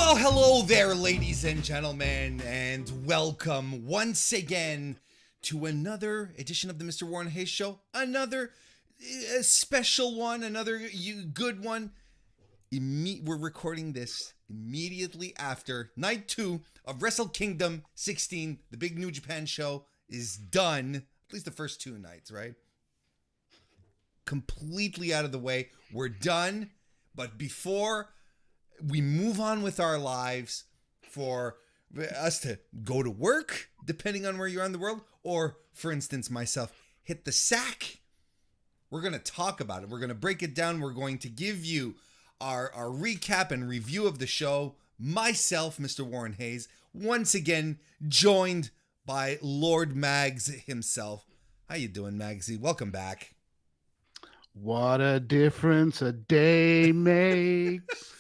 Well, hello there, ladies and gentlemen, and welcome once again to another edition of the MrWarrenHayes Show. Another special one, another good one. We're recording this immediately after Night 2 of Wrestle Kingdom 16. The big New Japan show is done. At least the first two nights, right? Completely out of the way. We're done. But before we move on with our lives, for us to go to work, depending on where you are in the world, or, for instance, myself, hit the sack, we're going to talk about it. We're going to break it down. We're going to give you our recap and review of the show. Myself, MrWarrenHayes, once again joined by Lord Mags himself. How you doing, Magsy? Welcome back. What a difference a day makes.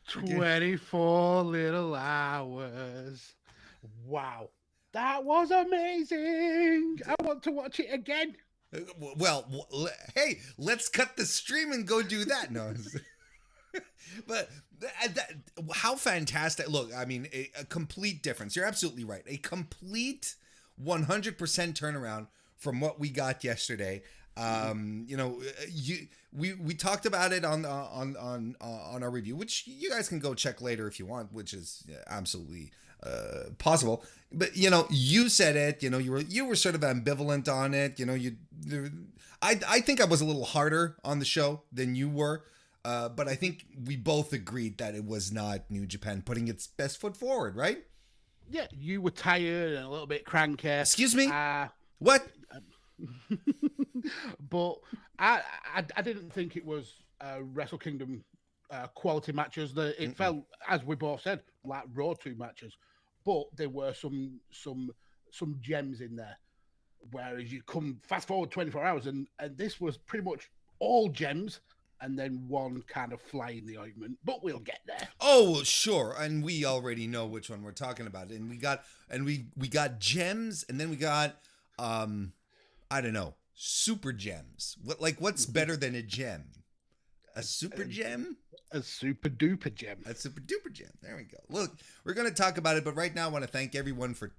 24 little hours. Wow. That was amazing. I want to watch it again. Well, hey, let's cut the stream and go do that. No. But how fantastic. Look, I mean, a complete difference. You're absolutely right. A complete 100% turnaround from what we got yesterday. You know, we talked about it on our review, which you guys can go check later if you want, which is absolutely possible. But you know, you said it. You know, you were sort of ambivalent on it. You know, I think I was a little harder on the show than you were. But I think we both agreed that it was not New Japan putting its best foot forward, right? Yeah, you were tired and a little bit cranky. Excuse me? What? But I didn't think it was Wrestle Kingdom quality matches. It felt, as we both said, like Raw 2 matches. But there were some gems in there. Whereas you come fast forward 24 hours and this was pretty much all gems and then one kind of fly in the ointment. But we'll get there. Oh, sure. And we already know which one we're talking about. And we got gems, and then we got I don't know, super gems. What's better than a gem? A super gem? A super duper gem. A super duper gem. There we go. Look, we're going to talk about it, but right now I want to thank everyone for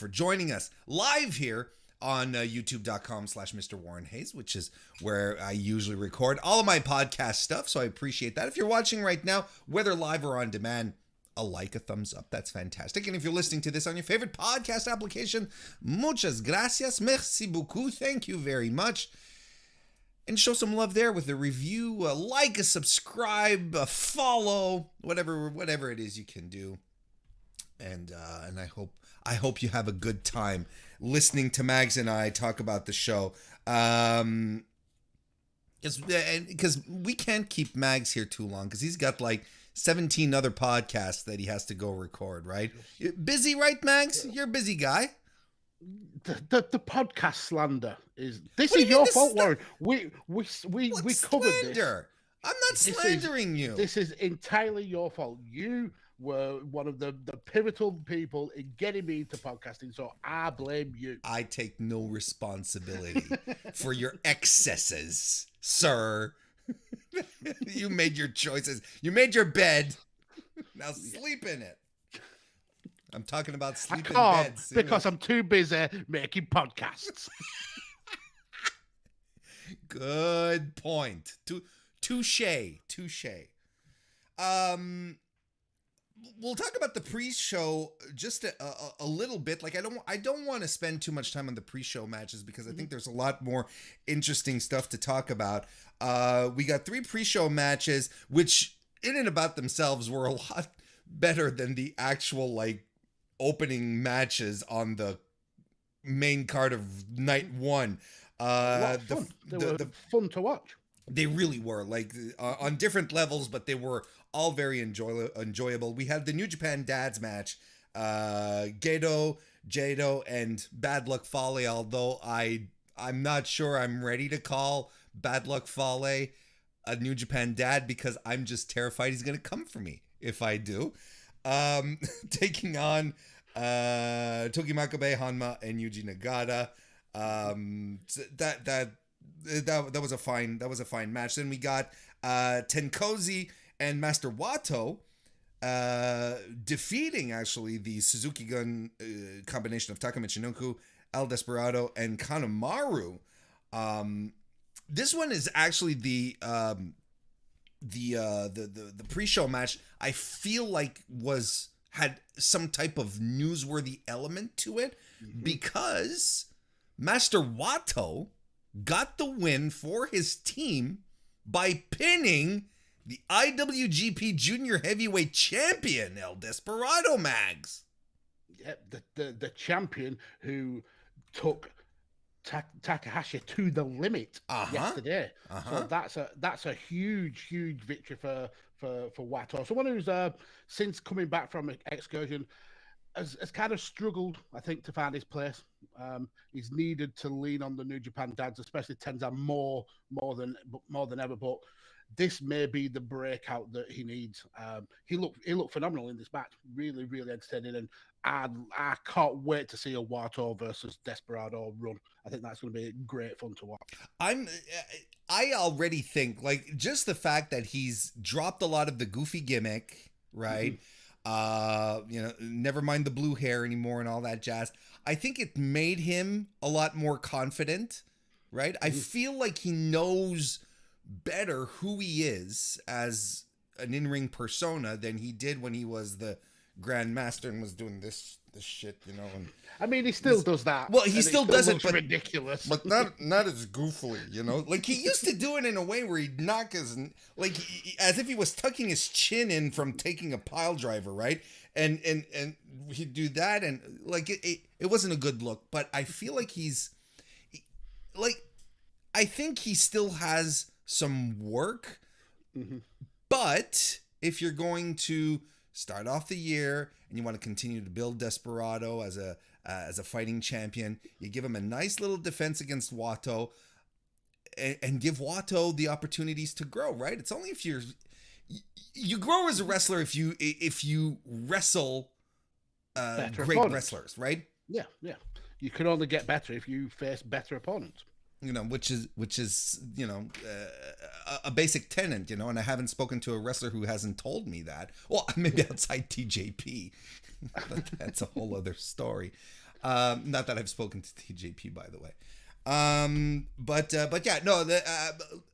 joining us live here on youtube.com/MrWarrenHayes, which is where I usually record all of my podcast stuff. So I appreciate that. If you're watching right now, whether live or on demand, a thumbs up. That's fantastic. And if you're listening to this on your favorite podcast application, muchas gracias. Merci beaucoup. Thank you very much. And show some love there with a review, a like, a subscribe, a follow, whatever it is you can do. And I hope you have a good time listening to Mags and I talk about the show. Because we can't keep Mags here too long because he's got like 17 other podcasts that he has to go record, right? You're busy, right, Mags? You're a busy guy. The podcast slander is your fault, Warren. We covered this. I'm not slandering you. This is entirely your fault. You were one of the pivotal people in getting me into podcasting, so I blame you. I take no responsibility for your excesses, sir. You made your choices. You made your bed. Now sleep in it. I'm talking about sleep in beds. Because I'm too busy making podcasts. Good point. Touche. We'll talk about the pre-show just a little bit. Like I don't want to spend too much time on the pre-show matches because I think there's a lot more interesting stuff to talk about. We got 3 pre-show matches, which in and about themselves were a lot better than the actual like opening matches on the main card of night 1. They were fun to watch. They really were, like on different levels, but they were all very enjoyable. We had the New Japan Dads match, Jado, and Bad Luck Fale, although I'm not sure I'm ready to call Bad Luck Fale a New Japan Dad because I'm just terrified he's going to come for me if I do. Taking on Togi Makabe, Hanma, and Yuji Nagata. That was a fine match. Then we got Tenkozy and Master Wato defeating actually the Suzuki Gun combination of Taka Michinoku, El Desperado, and Kanemaru. This one is actually the pre-show match. I feel like had some type of newsworthy element to it because Master Wato got the win for his team by pinning the IWGP Junior Heavyweight Champion, El Desperado, Mags. Yeah, the champion who took Takahashi to the limit yesterday. So that's a huge victory for Wato. Someone who's since coming back from an excursion has kind of struggled, I think, to find his place. He's needed to lean on the New Japan dads, especially Tenzan more than ever. But this may be the breakout that he needs. He looked phenomenal in this match, really entertaining, and I can't wait to see a Wato versus Desperado run. I think that's going to be great fun to watch. I already think, like, just the fact that he's dropped a lot of the goofy gimmick, right? Never mind the blue hair anymore and all that jazz. I think it made him a lot more confident, right? I feel like he knows better who he is as an in-ring persona than he did when he was the Grand Master and was doing this shit, And I mean, he still does that. Well, he still does it, but ridiculous. But not as goofily, Like he used to do it in a way where he'd knock his, like as if he was tucking his chin in from taking a pile driver, right? And he'd do that, and like it wasn't a good look. But I feel like I think he still has some work. But if you're going to start off the year and you want to continue to build Desperado as a fighting champion, you give him a nice little defense against Wato and give Wato the opportunities to grow, right? It's only if you grow as a wrestler if you wrestle great opponents. Wrestlers, right? Yeah. You can only get better if you face better opponents. Which is a basic tenet, and I haven't spoken to a wrestler who hasn't told me that. Well, maybe outside TJP, but that's a whole other story. Not that I've spoken to TJP, by the way. But yeah, no.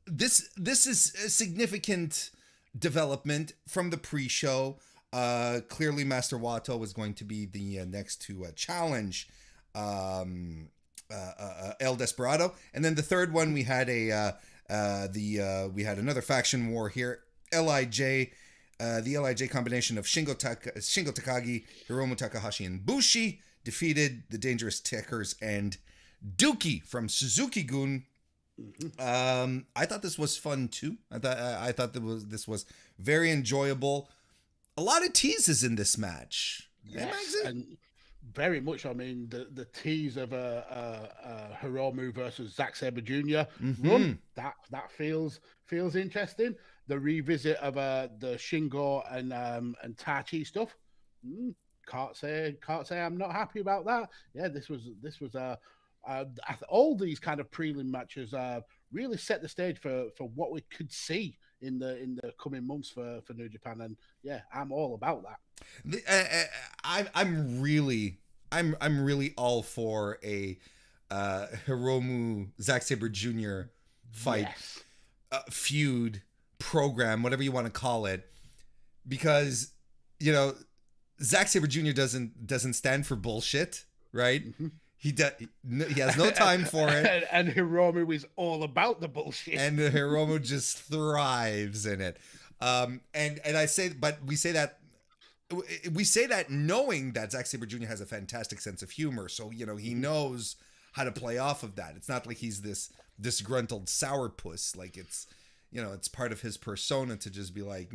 This is a significant development from the pre-show. Clearly, Master Wato was going to be the next to challenge. El Desperado, and then the third one we had we had another faction war here. LIJ, the LIJ combination of Shingo Takagi, Hiromu Takahashi, and Bushi defeated the Dangerous Tekkers and Dookie from Suzuki Gun. I thought this was fun too. I thought this was very enjoyable. A lot of teases in this match. Yes, and very much. I mean, the tease of Hiromu versus Zack Sabre Jr. run, that feels interesting. The revisit of the Shingo and Tachi stuff. Can't say I'm not happy about that. Yeah, this was all these kind of prelim matches really set the stage for what we could see in the coming months for New Japan, and yeah, I'm all about that. I'm really all for a Hiromu Zack Sabre Jr. fight, feud, program, whatever you want to call it, because Zack Sabre Jr. doesn't stand for bullshit, right? He has no time for it, and Hiromu is all about the bullshit, and Hiromu just thrives in it. And I say, but we say that knowing that Zack Sabre Jr. has a fantastic sense of humor, so he knows how to play off of that. It's not like he's this disgruntled sourpuss. Like it's part of his persona to just be like,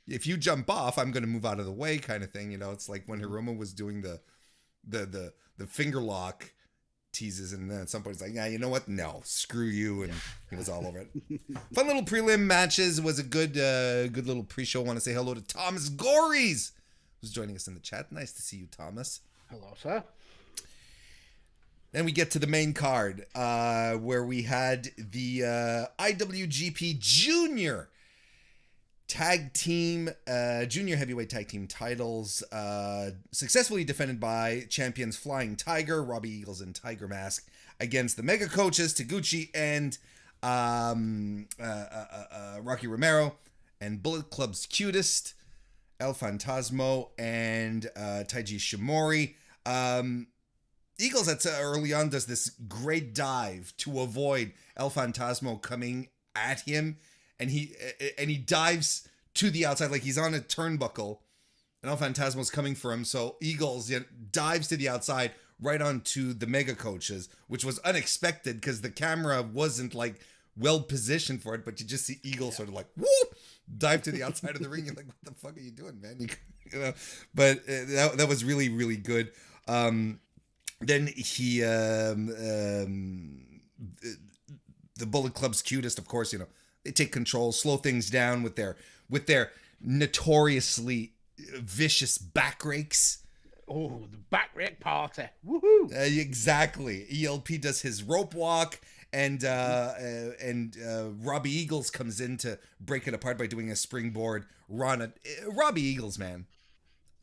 if you jump off, I'm going to move out of the way, kind of thing. It's like when Hiromu was doing the finger lock teases, and then at some point he's like, yeah, you know what? No, screw you, and he was all over it. Fun little prelim matches. Was a good little pre-show. I want to say hello to Thomas Gories, who's joining us in the chat. Nice to see you, Thomas. Hello, sir. Then we get to the main card, where we had the IWGP Junior junior heavyweight tag team titles, successfully defended by champions Flying Tiger, Robbie Eagles, and Tiger Mask against the Mega Coaches, Taguchi and Rocky Romero, and Bullet Club's Cutest, El Fantasmo, and Taiji Shimori. Eagles early on does this great dive to avoid El Fantasmo coming at him, and he dives to the outside like he's on a turnbuckle, and El Fantasmo's coming for him. So Eagles dives to the outside right onto the Mega Coaches, which was unexpected because the camera wasn't like well positioned for it, but you just see Eagles sort of like whoop dive to the outside of the ring. You're like, what the fuck are you doing, man? You know, but that was really, really good. Then he the Bullet Club's Cutest, of course, you know, they take control, slow things down with their notoriously vicious back rakes. Oh, the back rake party. Woohoo! Exactly. ELP does his rope walk, and Robbie Eagles comes in to break it apart by doing a springboard run. Robbie Eagles, man,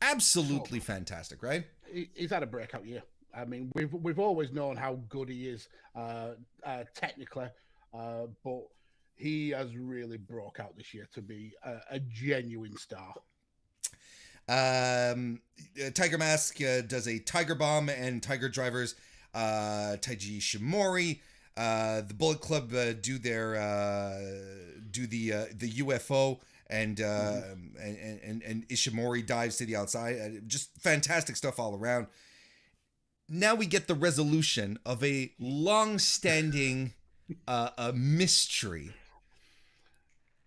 absolutely fantastic, right? He's had a breakout year. I mean, we've always known how good he is technically, but he has really broke out this year to be a genuine star. Tiger Mask does a Tiger Bomb and Tiger Drivers. Taiji Shimori, the Bullet Club do the UFO, and Ishimori dives to the outside. Just fantastic stuff all around. Now we get the resolution of a long-standing mystery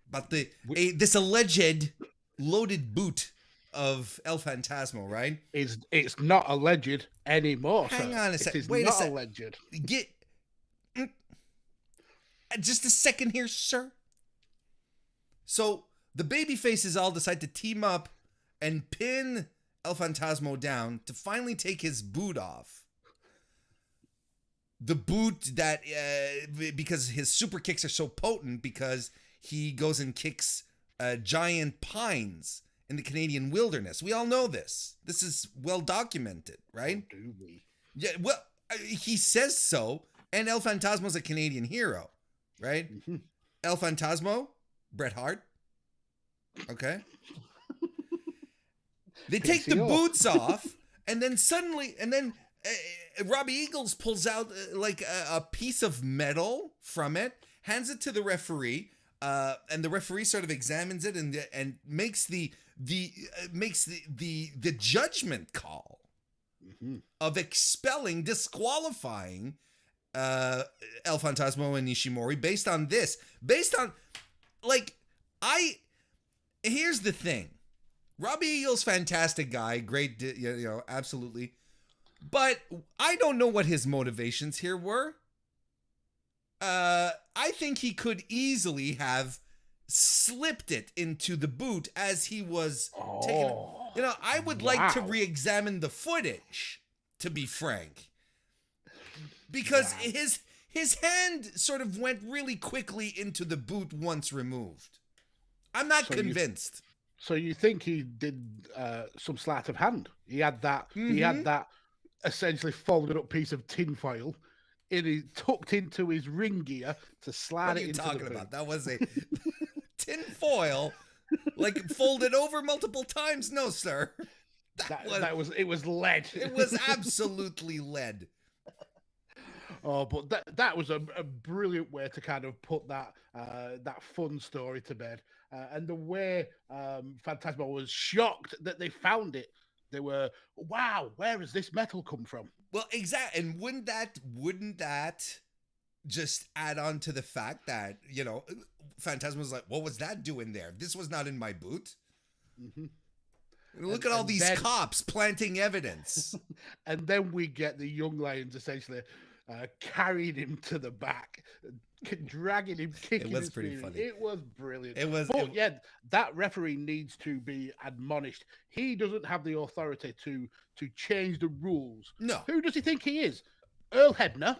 about this alleged loaded boot of El Fantasmo, right? It's not alleged anymore. Hang on a second. Wait a second. Alleged. Just a second here, sir. So the baby faces all decide to team up and pin El Fantasmo down to finally take his boot off. The boot that, because his super kicks are so potent, because he goes and kicks giant pines in the Canadian wilderness. We all know this. This is well documented, right? Oh, do we? Yeah, well, he says so, and El Fantasmo's a Canadian hero, right? Mm-hmm. El Fantasmo, Bret Hart. Okay. They take the boots off, and then Robbie Eagles pulls out like a piece of metal from it, hands it to the referee, and the referee sort of examines it and makes the judgment call of disqualifying El Fantasmo and Ishimori based on here's the thing. Robbie Eagles, fantastic guy, great, absolutely. But I don't know what his motivations here were. I think he could easily have slipped it into the boot as he was taking it. I would like to re-examine the footage, to be frank. Because his hand sort of went really quickly into the boot once removed. I'm not convinced. So you think he did some sleight of hand? He had that. Mm-hmm. He had that essentially folded up piece of tinfoil tucked into his ring gear to slide it into the boot. What are you talking about? That was a tinfoil, like folded over multiple times? No, sir. It was lead. It was absolutely lead. Oh, but that was a brilliant way to kind of put that fun story to bed. And the way Fantasmo was shocked that they found it. They were, wow, where has this metal come from? Well, exactly. And wouldn't that just add on to the fact that, Fantasmo was like, what was that doing there? This was not in my boot. Mm-hmm. Look at all these cops planting evidence. And then we get the Young Lions essentially carrying him to the back, dragging him, kicking him. It was pretty funny. It was brilliant. That referee needs to be admonished. He doesn't have the authority to change the rules. No. Who does he think he is? Earl Hebner?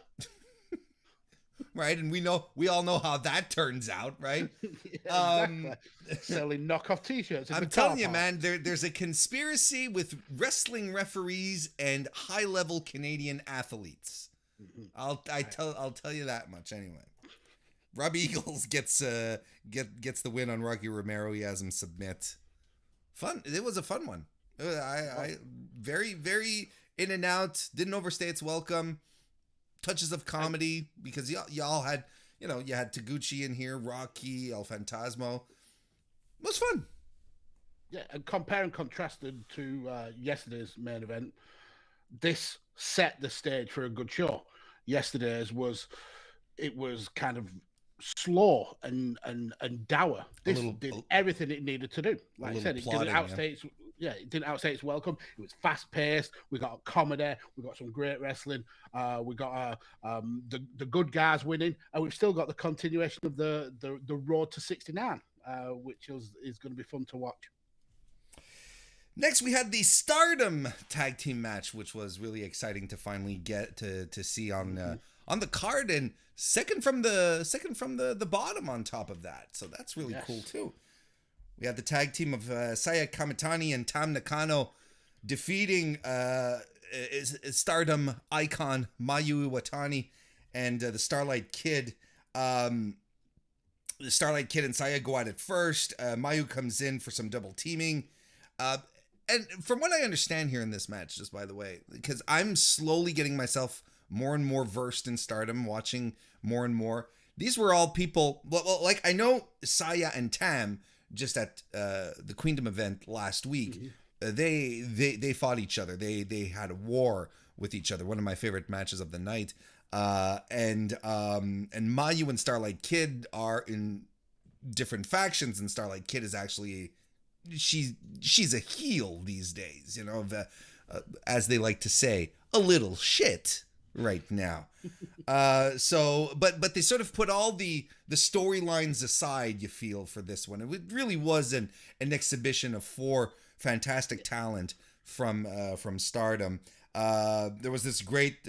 right? And we all know how that turns out, right? Exactly. Selling knockoff T-shirts. I'm telling you, man, there's a conspiracy with wrestling referees and high-level Canadian athletes. I'll tell you that much anyway. Robbie Eagles gets the win on Rocky Romero. He has him submit. Fun. It was a fun one. I very, very in and out. Didn't overstay its welcome. Touches of comedy because y'all had, you had Taguchi in here, Rocky, El Fantasmo. It was fun. Yeah, and compare and contrasted to yesterday's main event, this set the stage for a good show. Yesterday's was kind of slow and dour. This did everything it needed to do. Like I said, it didn't outstay its welcome. It was fast paced. We got comedy. We got some great wrestling. We got the good guys winning, and we've still got the continuation of the road to 69, which is going to be fun to watch. Next, we had the Stardom tag team match, which was really exciting to finally get to see on the card, and second from the bottom on top of that. So that's really cool too. We had the tag team of Saya Kamitani and Tam Nakano defeating Stardom icon Mayu Iwatani and the Starlight Kid. The Starlight Kid and Saya go at it first. Mayu comes in for some double teaming. And from what I understand here in this match, just by the way, because I'm slowly getting myself more and more versed in Stardom, watching more and more. These were all people, well, like I know Saya and Tam just at the Queendom event last week. They fought each other. They had a war with each other. One of my favorite matches of the night. And Mayu and Starlight Kid are in different factions, and Starlight Kid is actually she's a heel these days, as they like to say, a little shit right now. But they sort of put all the storylines aside, you feel, for this one. It really was an exhibition of 4 fantastic talent from Stardom. There was this great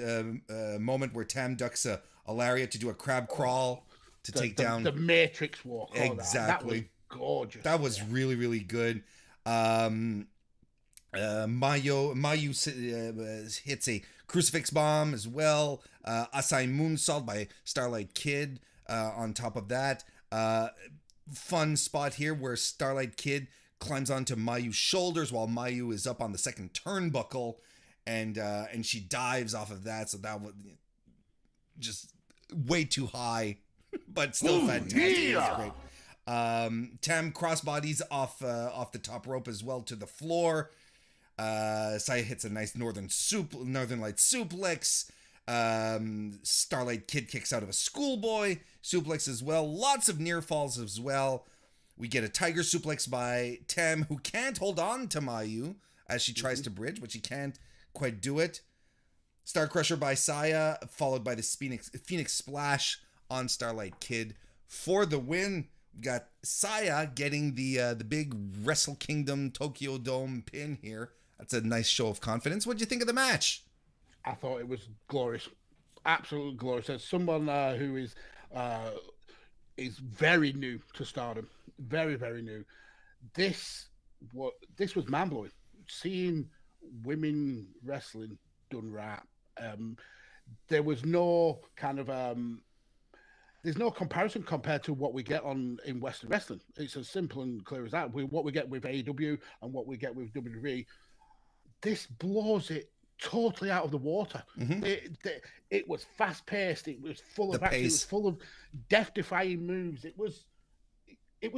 moment where Tam ducks a lariat to do a crab crawl to take down the Matrix walk. Exactly. That was gorgeous. That was really, really good. Mayu hits a crucifix bomb as well. Asai moonsault by Starlight Kid on top of that. Fun spot here where Starlight Kid climbs onto Mayu's shoulders while Mayu is up on the second turnbuckle, and she dives off of that. So that was just way too high, but still fantastic. Yeah. It was great. Tam crossbodies off the top rope as well to the floor. Saya hits a nice Northern Light suplex. Starlight Kid kicks out of a schoolboy suplex as well. Lots of near falls as well. We get a tiger suplex by Tam, who can't hold on to Mayu as she tries to bridge, but she can't quite do it. Star Crusher by Saya, followed by the Phoenix Splash on Starlight Kid for the win. We got Saya getting the big Wrestle Kingdom Tokyo Dome pin here. That's a nice show of confidence. What did you think of the match? I thought it was glorious, absolutely glorious. As someone who is very new to Stardom, very, very new, this was mind blowing. Seeing women wrestling done right. There was no kind of there's no comparison compared to what we get in Western wrestling. It's as simple and clear as that. What we get with AEW and what we get with WWE, this blows it totally out of the water. It was fast paced. It was full of action. It was full of death defying moves. It was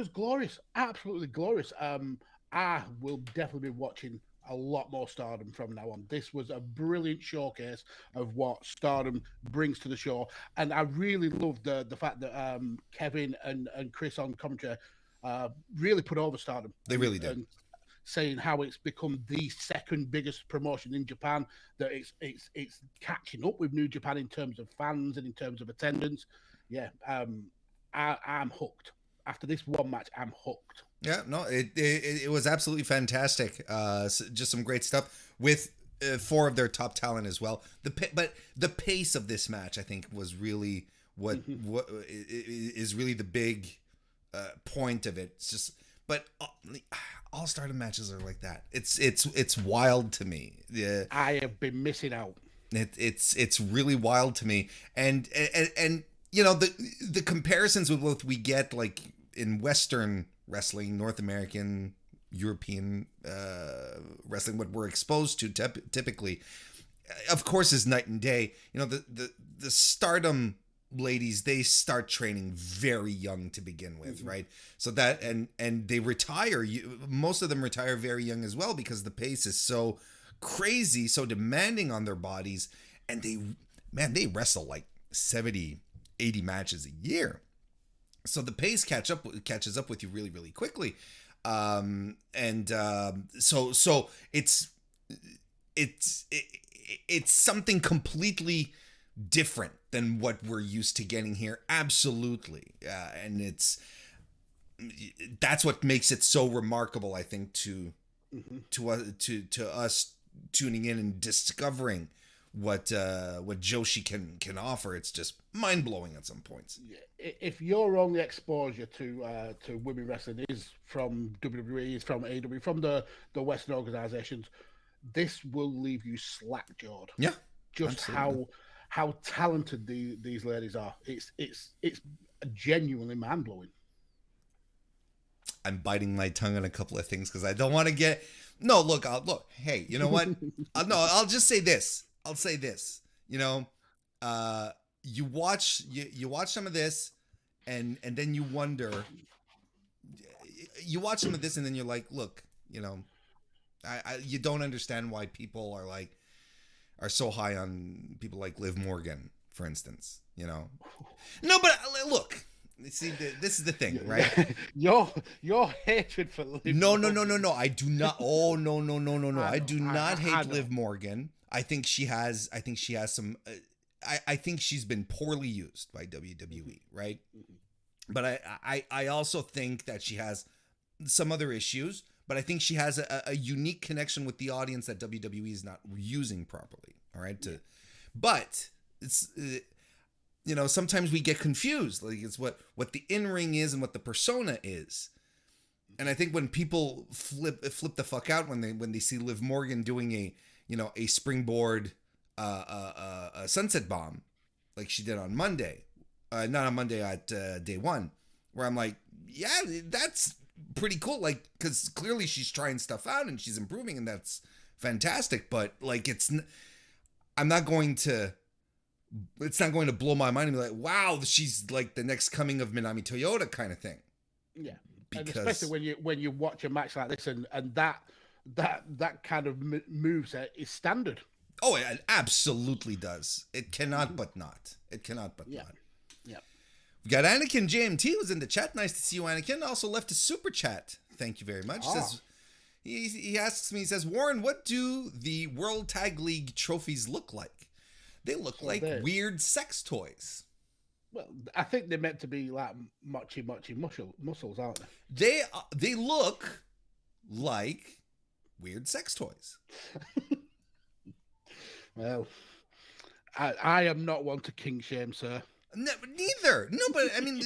glorious, absolutely glorious. I will definitely be watching a lot more Stardom from now on. This was a brilliant showcase of what Stardom brings to the show, and I really loved the fact that Kevin and Chris on commentary really put over Stardom. They really did. And saying how it's become the second biggest promotion in Japan, that it's catching up with New Japan in terms of fans and in terms of attendance. Yeah, I'm hooked. After this one match, I'm hooked. Yeah, no, it was absolutely fantastic. Just some great stuff with 4 of their top talent as well. But the pace of this match, I think, was really what is really the big point of it. It's just, but all Stardom matches are like that. It's wild to me. Yeah, I have been missing out. It's really wild to me, and you know, the comparisons with what we get like in Western wrestling, North American, European wrestling, what we're exposed to typically, of course, is night and day. You know, the Stardom ladies, they start training very young to begin with, right? So that and they retire. Most of them retire very young as well, because the pace is so crazy, so demanding on their bodies, and they wrestle like 70, 80 matches a year. So the pace catches up with you really, really quickly. So it's something completely different than what we're used to getting here. Absolutely. And that's what makes it so remarkable, I think, to us tuning in and discovering what Joshi can offer. It's just mind blowing at some points. If your only exposure to women wrestling is from WWE, is from AEW, from the Western organizations, this will leave you slack jawed. Yeah, just absolutely. how talented these ladies are. It's genuinely mind blowing. I'm biting my tongue on a couple of things because I don't want to get. No, look. Hey, you know what? No, I'll just say this. I'll say this. You know, you watch some of this, and then you wonder. You watch some of this, and then you're like, look, you know, you don't understand why people are so high on people like Liv Morgan, for instance. You know, no, but look. See, this is the thing, right? Your hatred for Liv. No. I do not. Oh, no. I do not hate Liv Morgan. I think she has some. I think she's been poorly used by WWE, right? But I also think that she has some other issues. But I think she has a unique connection with the audience that WWE is not using properly. All right, but it's. You know, sometimes we get confused. Like, it's what the in-ring is and what the persona is. And I think when people flip the fuck out when they see Liv Morgan doing a springboard a sunset bomb like she did on Monday, not on Monday, at day one, where I'm like, yeah, that's pretty cool. Like, because clearly she's trying stuff out and she's improving, and that's fantastic. But like, it's not going to blow my mind and be like, wow, she's like the next coming of Minami Toyota kind of thing. Yeah, because, and especially when you watch a match like this, and that kind of moveset is standard. Oh, it absolutely does. It cannot but not. It cannot but not. Yeah. We got Anakin JMT who's in the chat. Nice to see you, Anakin. Also left a super chat. Thank you very much. Says, he asks me, he says, Warren, what do the World Tag League trophies look like? They look like weird sex toys. Well, I think they're meant to be like mochi muscles, aren't they? They look like weird sex toys. Well, I am not one to kink shame, sir. Neither. No, but I mean,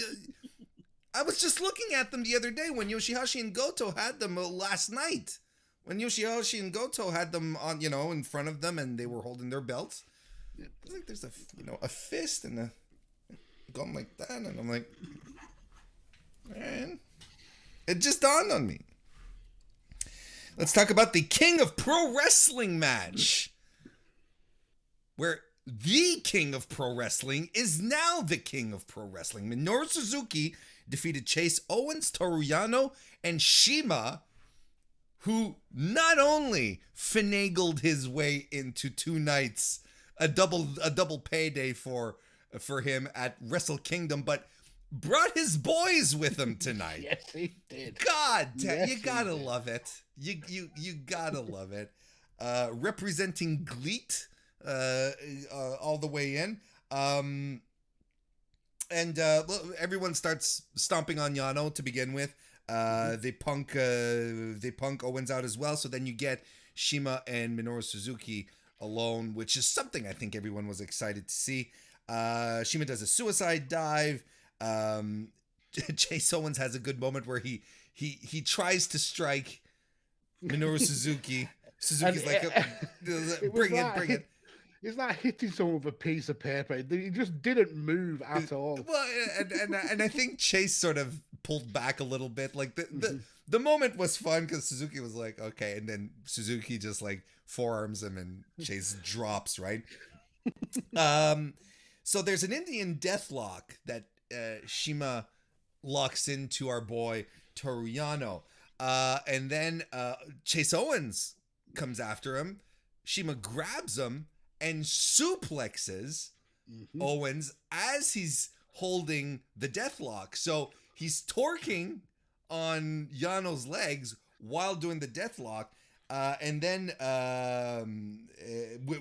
I was just looking at them the other day when Yoshihashi and Goto had them last night. When Yoshihashi and Goto had them on, in front of them, and they were holding their belts. It's like there's a fist and going like that, and I'm like, man, it just dawned on me. Let's talk about the King of Pro Wrestling match, where the King of Pro Wrestling is now the King of Pro Wrestling. Minoru Suzuki defeated Chase Owens, Toru Yano, and Shima, who not only finagled his way into 2 nights, a double payday for him at Wrestle Kingdom, but brought his boys with him tonight. Yes, he did. God damn, you gotta love it. You gotta love it. Representing GLEAT all the way in. And everyone starts stomping on Yano to begin with. They punk Owens out as well. So then you get Shima and Minoru Suzuki alone, which is something I think everyone was excited to see. Shima does a suicide dive. Chase Owens has a good moment where he tries to strike Minoru Suzuki. Suzuki's bring it. It's like hitting someone with a piece of paper. He just didn't move at all. Well, and I think Chase sort of pulled back a little bit. Like the moment was fun because Suzuki was like, okay, and then Suzuki just like forearms him and Chase drops, right? So there's an Indian deathlock that Shima locks into our boy Toru Yano. And then Chase Owens comes after him. Shima grabs him and suplexes Owens as he's holding the deathlock. So he's torquing on Yano's legs while doing the deathlock. And then,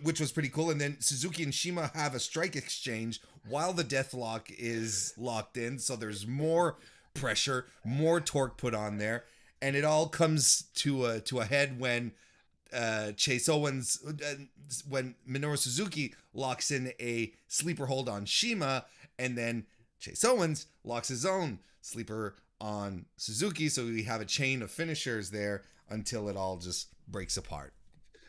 which was pretty cool. And then Suzuki and Shima have a strike exchange while the deathlock is locked in. So there's more pressure, more torque put on there. And it all comes to a head when Chase Owens, when Minoru Suzuki locks in a sleeper hold on Shima, and then Chase Owens locks his own sleeper on Suzuki. So we have a chain of finishers there until it all just breaks apart.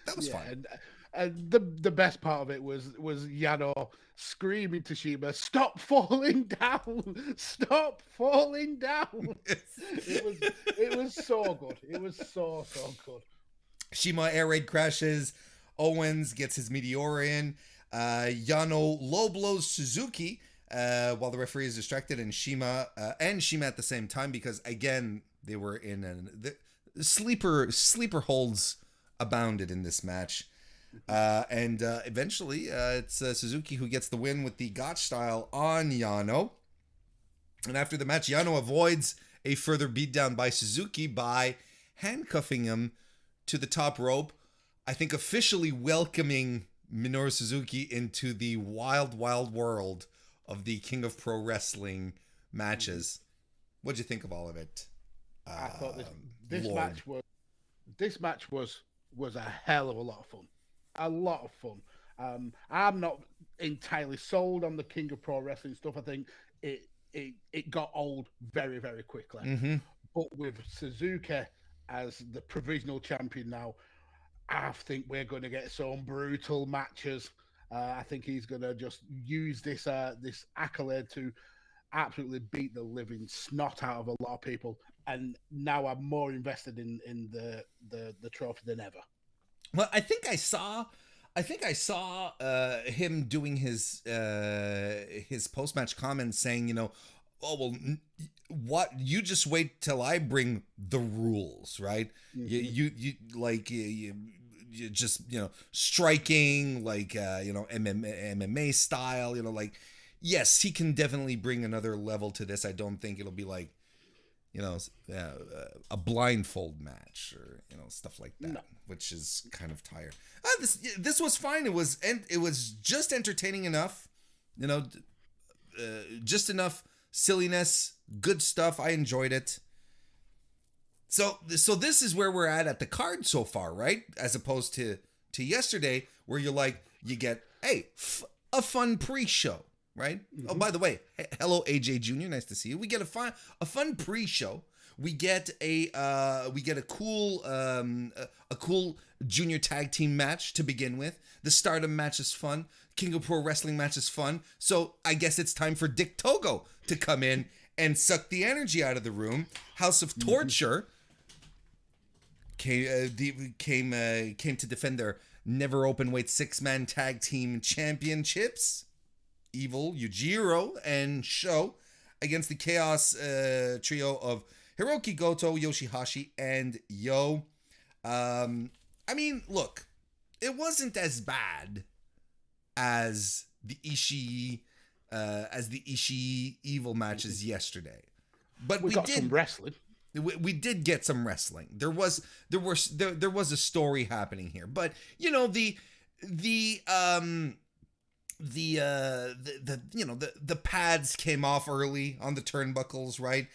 That was fun. And the best part of it was Yano screaming to Shima, "Stop falling down! Stop falling down!" It was so good. It was so good. Shima air raid crashes. Owens gets his meteor in. Yano low blows Suzuki while the referee is distracted, and Shima at the same time, because again they were in the sleeper holds abounded in this match. And eventually it's Suzuki who gets the win with the Gotch style on Yano. And after the match, Yano avoids a further beatdown by Suzuki by handcuffing him to the top rope. I think officially welcoming Minoru Suzuki into the wild, wild world of the King of Pro Wrestling matches. What'd you think of all of it? I thought this match was a hell of a lot of fun. A lot of fun. I'm not entirely sold on the King of Pro Wrestling stuff. I think it got old very, very quickly. But with Suzuki as the provisional champion now, I think we're going to get some brutal matches. I think he's going to just use this accolade to absolutely beat the living snot out of a lot of people. And now I'm more invested in the trophy than ever. Well, I think I saw him doing his post-match comments saying, oh, well, what, you just wait till I bring the rules, right? You just, striking like, MMA style, yes, he can definitely bring another level to this. I don't think it'll be like, a blindfold match or stuff like that, which is kind of tired. This was fine. It was just entertaining enough, just enough silliness, good stuff. I enjoyed it. So this is where we're at the card so far, right? As opposed to yesterday, where you get a fun pre-show. Right? Oh, by the way, hello AJ Jr. Nice to see you. We get a fun pre-show. We get a cool junior tag team match to begin with. The Stardom match is fun. King of Pro Wrestling match is fun. So I guess it's time for Dick Togo to come in and suck the energy out of the room. House of Torture came to defend their never open weight 6-man tag team championships. Evil, Yujiro, and Sho against the Chaos trio of Hiroki Goto, Yoshihashi, and Yo. I mean, look, it wasn't as bad as the Ishii Evil matches yesterday, but we got did some wrestling. We did get some wrestling. There was a story happening here, but the pads came off early on the turnbuckles, right?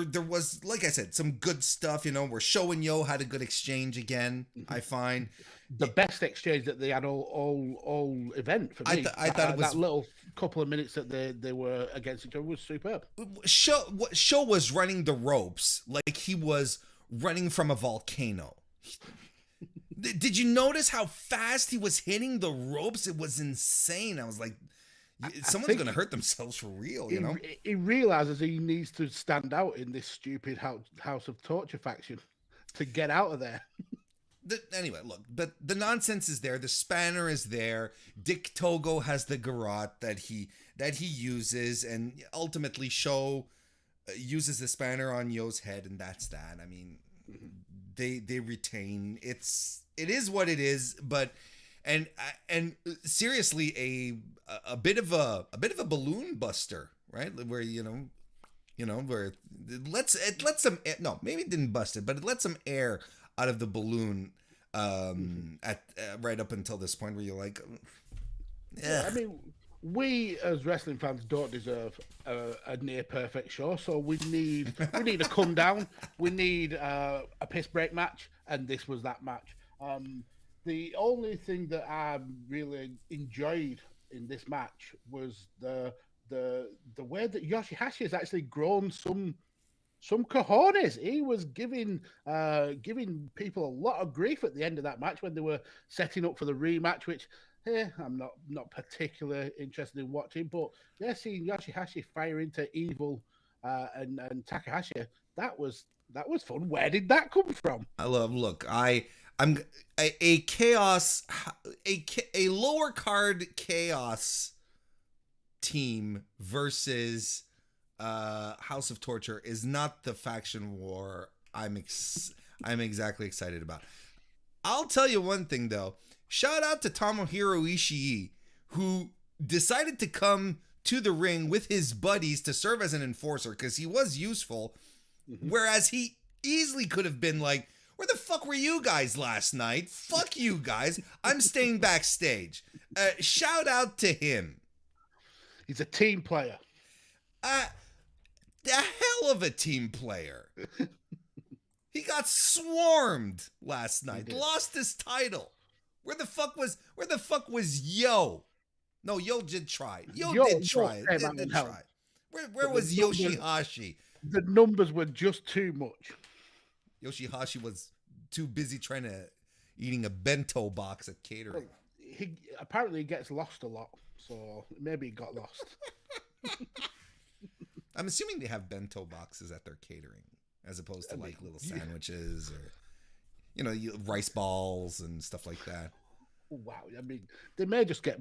There was, like I said, some good stuff, where Sho and Yo had a good exchange again, I find. the best exchange that they had all event for me. I thought it was that little couple of minutes that they were against each other was superb. Show was running the ropes like he was running from a volcano. Did you notice how fast he was hitting the ropes? It was insane. I was like, someone's going to hurt themselves for real, you know? He realizes he needs to stand out in this stupid House of Torture faction to get out of there. Anyway, look, the nonsense is there. The spanner is there. Dick Togo has the garrote that he uses, and ultimately Show uses the spanner on Yo's head, and that's that. I mean, they retain. It is what it is, but and seriously, a bit of a balloon buster, right? Where where it lets some, no, maybe it didn't bust it, but it let some air out of the balloon at right up until this point where you're like, yeah, I mean, we as wrestling fans don't deserve a near perfect show, so we need a come down, we need a piss break match, and this was that match. The only thing that I really enjoyed in this match was the way that Yoshihashi has actually grown some cojones. He was giving people a lot of grief at the end of that match when they were setting up for the rematch, which I'm not particularly interested in watching. But yeah, seeing Yoshihashi fire into Evil and Takahashi, that was fun. Where did that come from? I'm a chaos, a lower card chaos team versus House of Torture is not the faction war I'm exactly excited about. I'll tell you one thing though. Shout out to Tomohiro Ishii, who decided to come to the ring with his buddies to serve as an enforcer because he was useful, whereas he easily could have been like, where the fuck were you guys last night? Fuck you guys. I'm staying backstage. Shout out to him. He's a team player. The hell of a team player. He got swarmed last night. Lost his title. Where the fuck was Yo? No, Yo did try. Yo did try. Where was Yoshihashi? The numbers were just too much. Yoshihashi was too busy eating a bento box at catering. Well, he apparently gets lost a lot, so maybe he got lost. I'm assuming they have bento boxes at their catering, as opposed to like little sandwiches or, rice balls and stuff like that. Wow, I mean, they may just get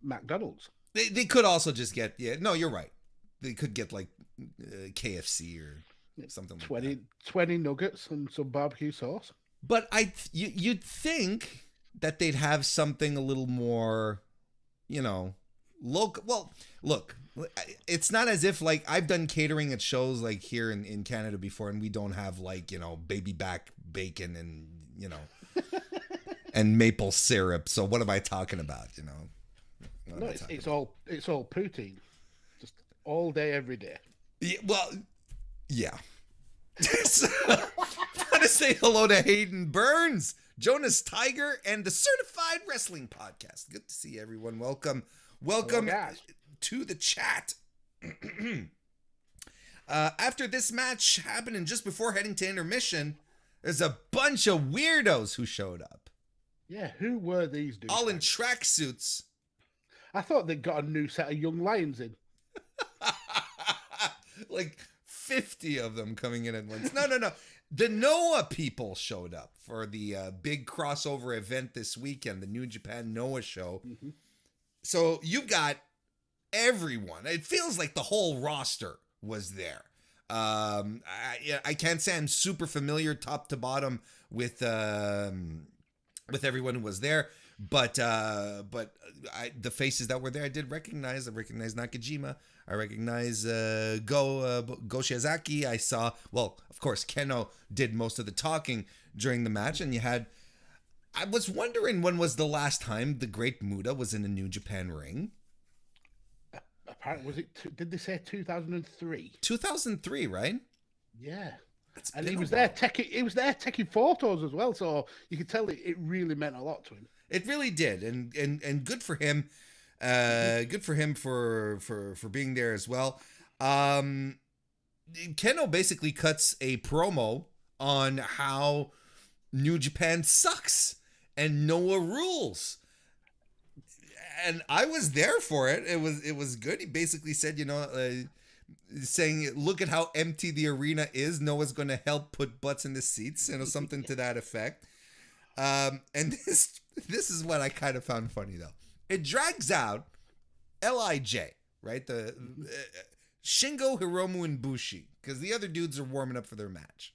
McDonald's. They could also just get, no, you're right. They could get like KFC or something like that. 20 nuggets and some barbecue sauce. But you'd think that they'd have something a little more, local. Well, look, it's not as if like I've done catering at shows like here in Canada before, and we don't have like, baby back bacon and, and maple syrup. So what am I talking about? No, it's all poutine, just all day, every day. Yeah, well, yeah. So, I want to say hello to Hayden Burns, Jonas Tiger, and the Certified Wrestling Podcast. Good to see everyone. Welcome to the chat. After this match happened and just before heading to intermission, there's a bunch of weirdos who showed up. Yeah, who were these dudes? All in tracksuits. I thought they got a new set of young lions in. Like 50 of them coming in at once. No. The Noah people showed up for the big crossover event this weekend, the New Japan Noah show. Mm-hmm. So you've got everyone. It feels like the whole roster was there. I can't say I'm super familiar top to bottom with everyone who was there, but the faces that were there I did recognize. I recognized Nakajima. I recognize Go Shiozaki. I saw, well, of course, Keno did most of the talking during the match, and I was wondering when was the last time the Great Muta was in a New Japan ring. Apparently, did they say 2003? 2003, right? Yeah. And he was there taking photos as well, so you could tell it really meant a lot to him. It really did, and good for him. Good for him for being there as well. Keno basically cuts a promo on how New Japan sucks and Noah rules. And I was there for it. It was good. He basically said, saying, look at how empty the arena is. Noah's going to help put butts in the seats, something to that effect. And this is what I kind of found funny, though. It drags out LIJ, right? The Shingo, Hiromu, and Bushi, because the other dudes are warming up for their match.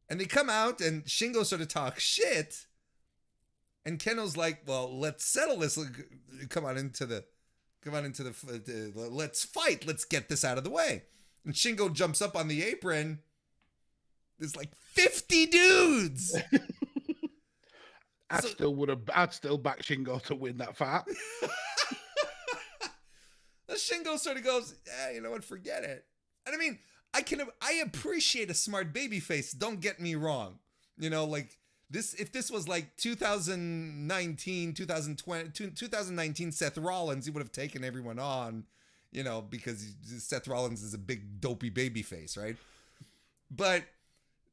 And they come out, and Shingo sort of talks shit. And Keno's like, well, let's settle this. Come on into the let's fight. Let's get this out of the way. And Shingo jumps up on the apron. There's like 50 dudes. I'd still back Shingo to win that fight. Shingo sort of goes, you know what, forget it. And I mean, I appreciate a smart babyface. Don't get me wrong. If this was like 2019 Seth Rollins, he would have taken everyone on, because Seth Rollins is a big dopey babyface, right? But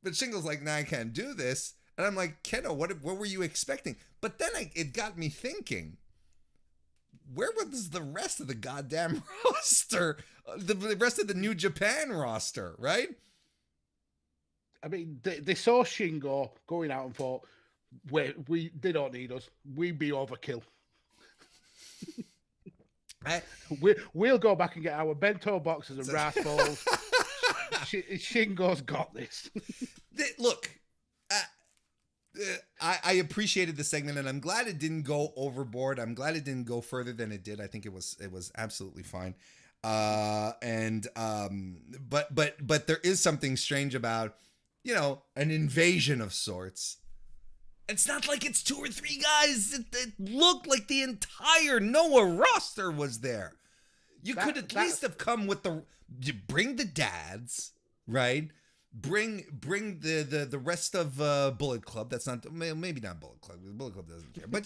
Shingo's like, nah, I can't do this. And I'm like, Keno, what were you expecting? But then it got me thinking, where was the rest of the goddamn roster? The rest of the New Japan roster, right? I mean, they saw Shingo going out and thought, they don't need us. We'd be overkill. We'll go back and get our bento boxes and rice bowls. Shingo's got this. Look, I appreciated the segment, and I'm glad it didn't go overboard. I'm glad it didn't go further than it did. I think it was absolutely fine. But there is something strange about, an invasion of sorts. It's not like it's 2 or 3 guys. It looked like the entire Noah roster was there. You could at least have come with bring the dads, right? Bring the rest of Bullet Club. That's not, maybe not Bullet Club. Bullet Club doesn't care. But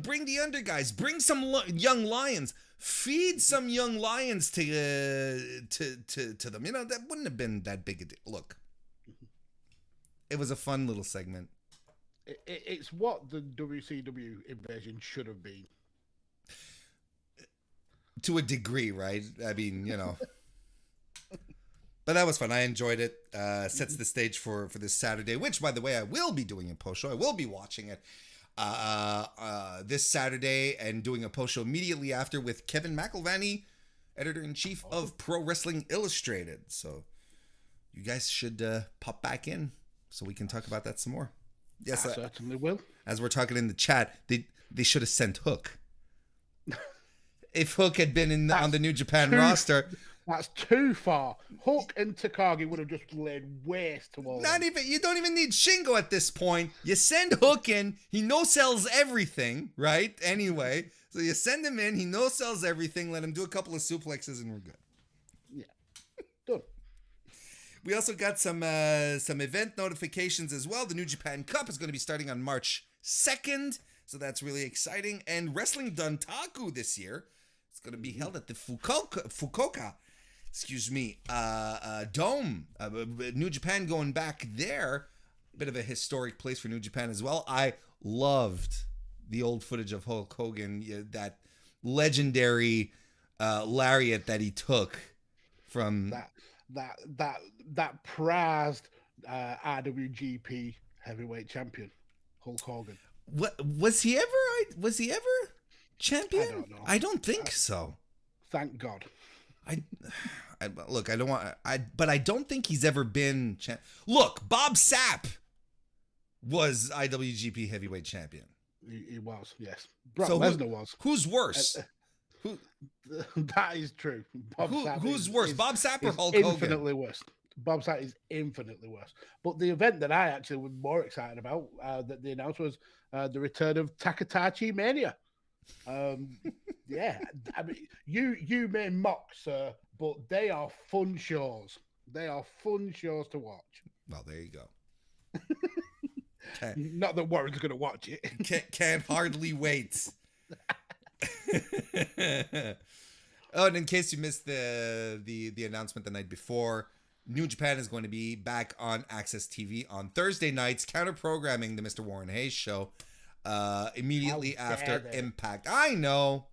bring the under guys. Bring some young lions. Feed some young lions to them. That wouldn't have been that big a deal. Look, it was a fun little segment. It's what the WCW invasion should have been. To a degree, right? I mean, But that was fun. I enjoyed it. Sets the stage for this Saturday, which, by the way, I will be doing a post show. I will be watching it this Saturday and doing a post show immediately after with Kevin McElvany, editor-in-chief of Pro Wrestling Illustrated. So you guys should pop back in so we can talk about that some more. Yes, I certainly will. As we're talking in the chat, they should have sent Hook. If Hook had been on the New Japan roster... That's too far. Hook and Takagi would have just laid waste to all. You don't even need Shingo at this point. You send Hook in. He no-sells everything, right? Anyway, so you send him in. He no-sells everything. Let him do a couple of suplexes, and we're good. Yeah, done. We also got some event notifications as well. The New Japan Cup is going to be starting on March 2nd, so that's really exciting. And Wrestling Dontaku this year is going to be held at the Fukuoka Dome. New Japan going back there. Bit of a historic place for New Japan as well. I loved the old footage of Hulk Hogan, that legendary lariat that he took from that prized IWGP heavyweight champion, Hulk Hogan. What was he ever champion? I don't know. I don't think so. Thank God. But I don't think he's ever been Look, Bob Sapp was IWGP heavyweight champion. He was, yes. Brock Lesnar was. Who's worse? That is true. Who's worse, Bob Sapp or Hulk Hogan? Hogan? Infinitely worse. Bob Sapp is infinitely worse. But the event that I actually was more excited about that they announced was the return of Takatachi Mania. Yeah, I mean, you may mock, sir, but they are fun shows. They are fun shows to watch. Well, there you go. Not that Warren's going to watch it. Can't hardly wait. Oh, and in case you missed the announcement the night before, New Japan is going to be back on Access TV on Thursday nights, counter-programming the Mr. Warren Hayes show immediately after Impact. I know.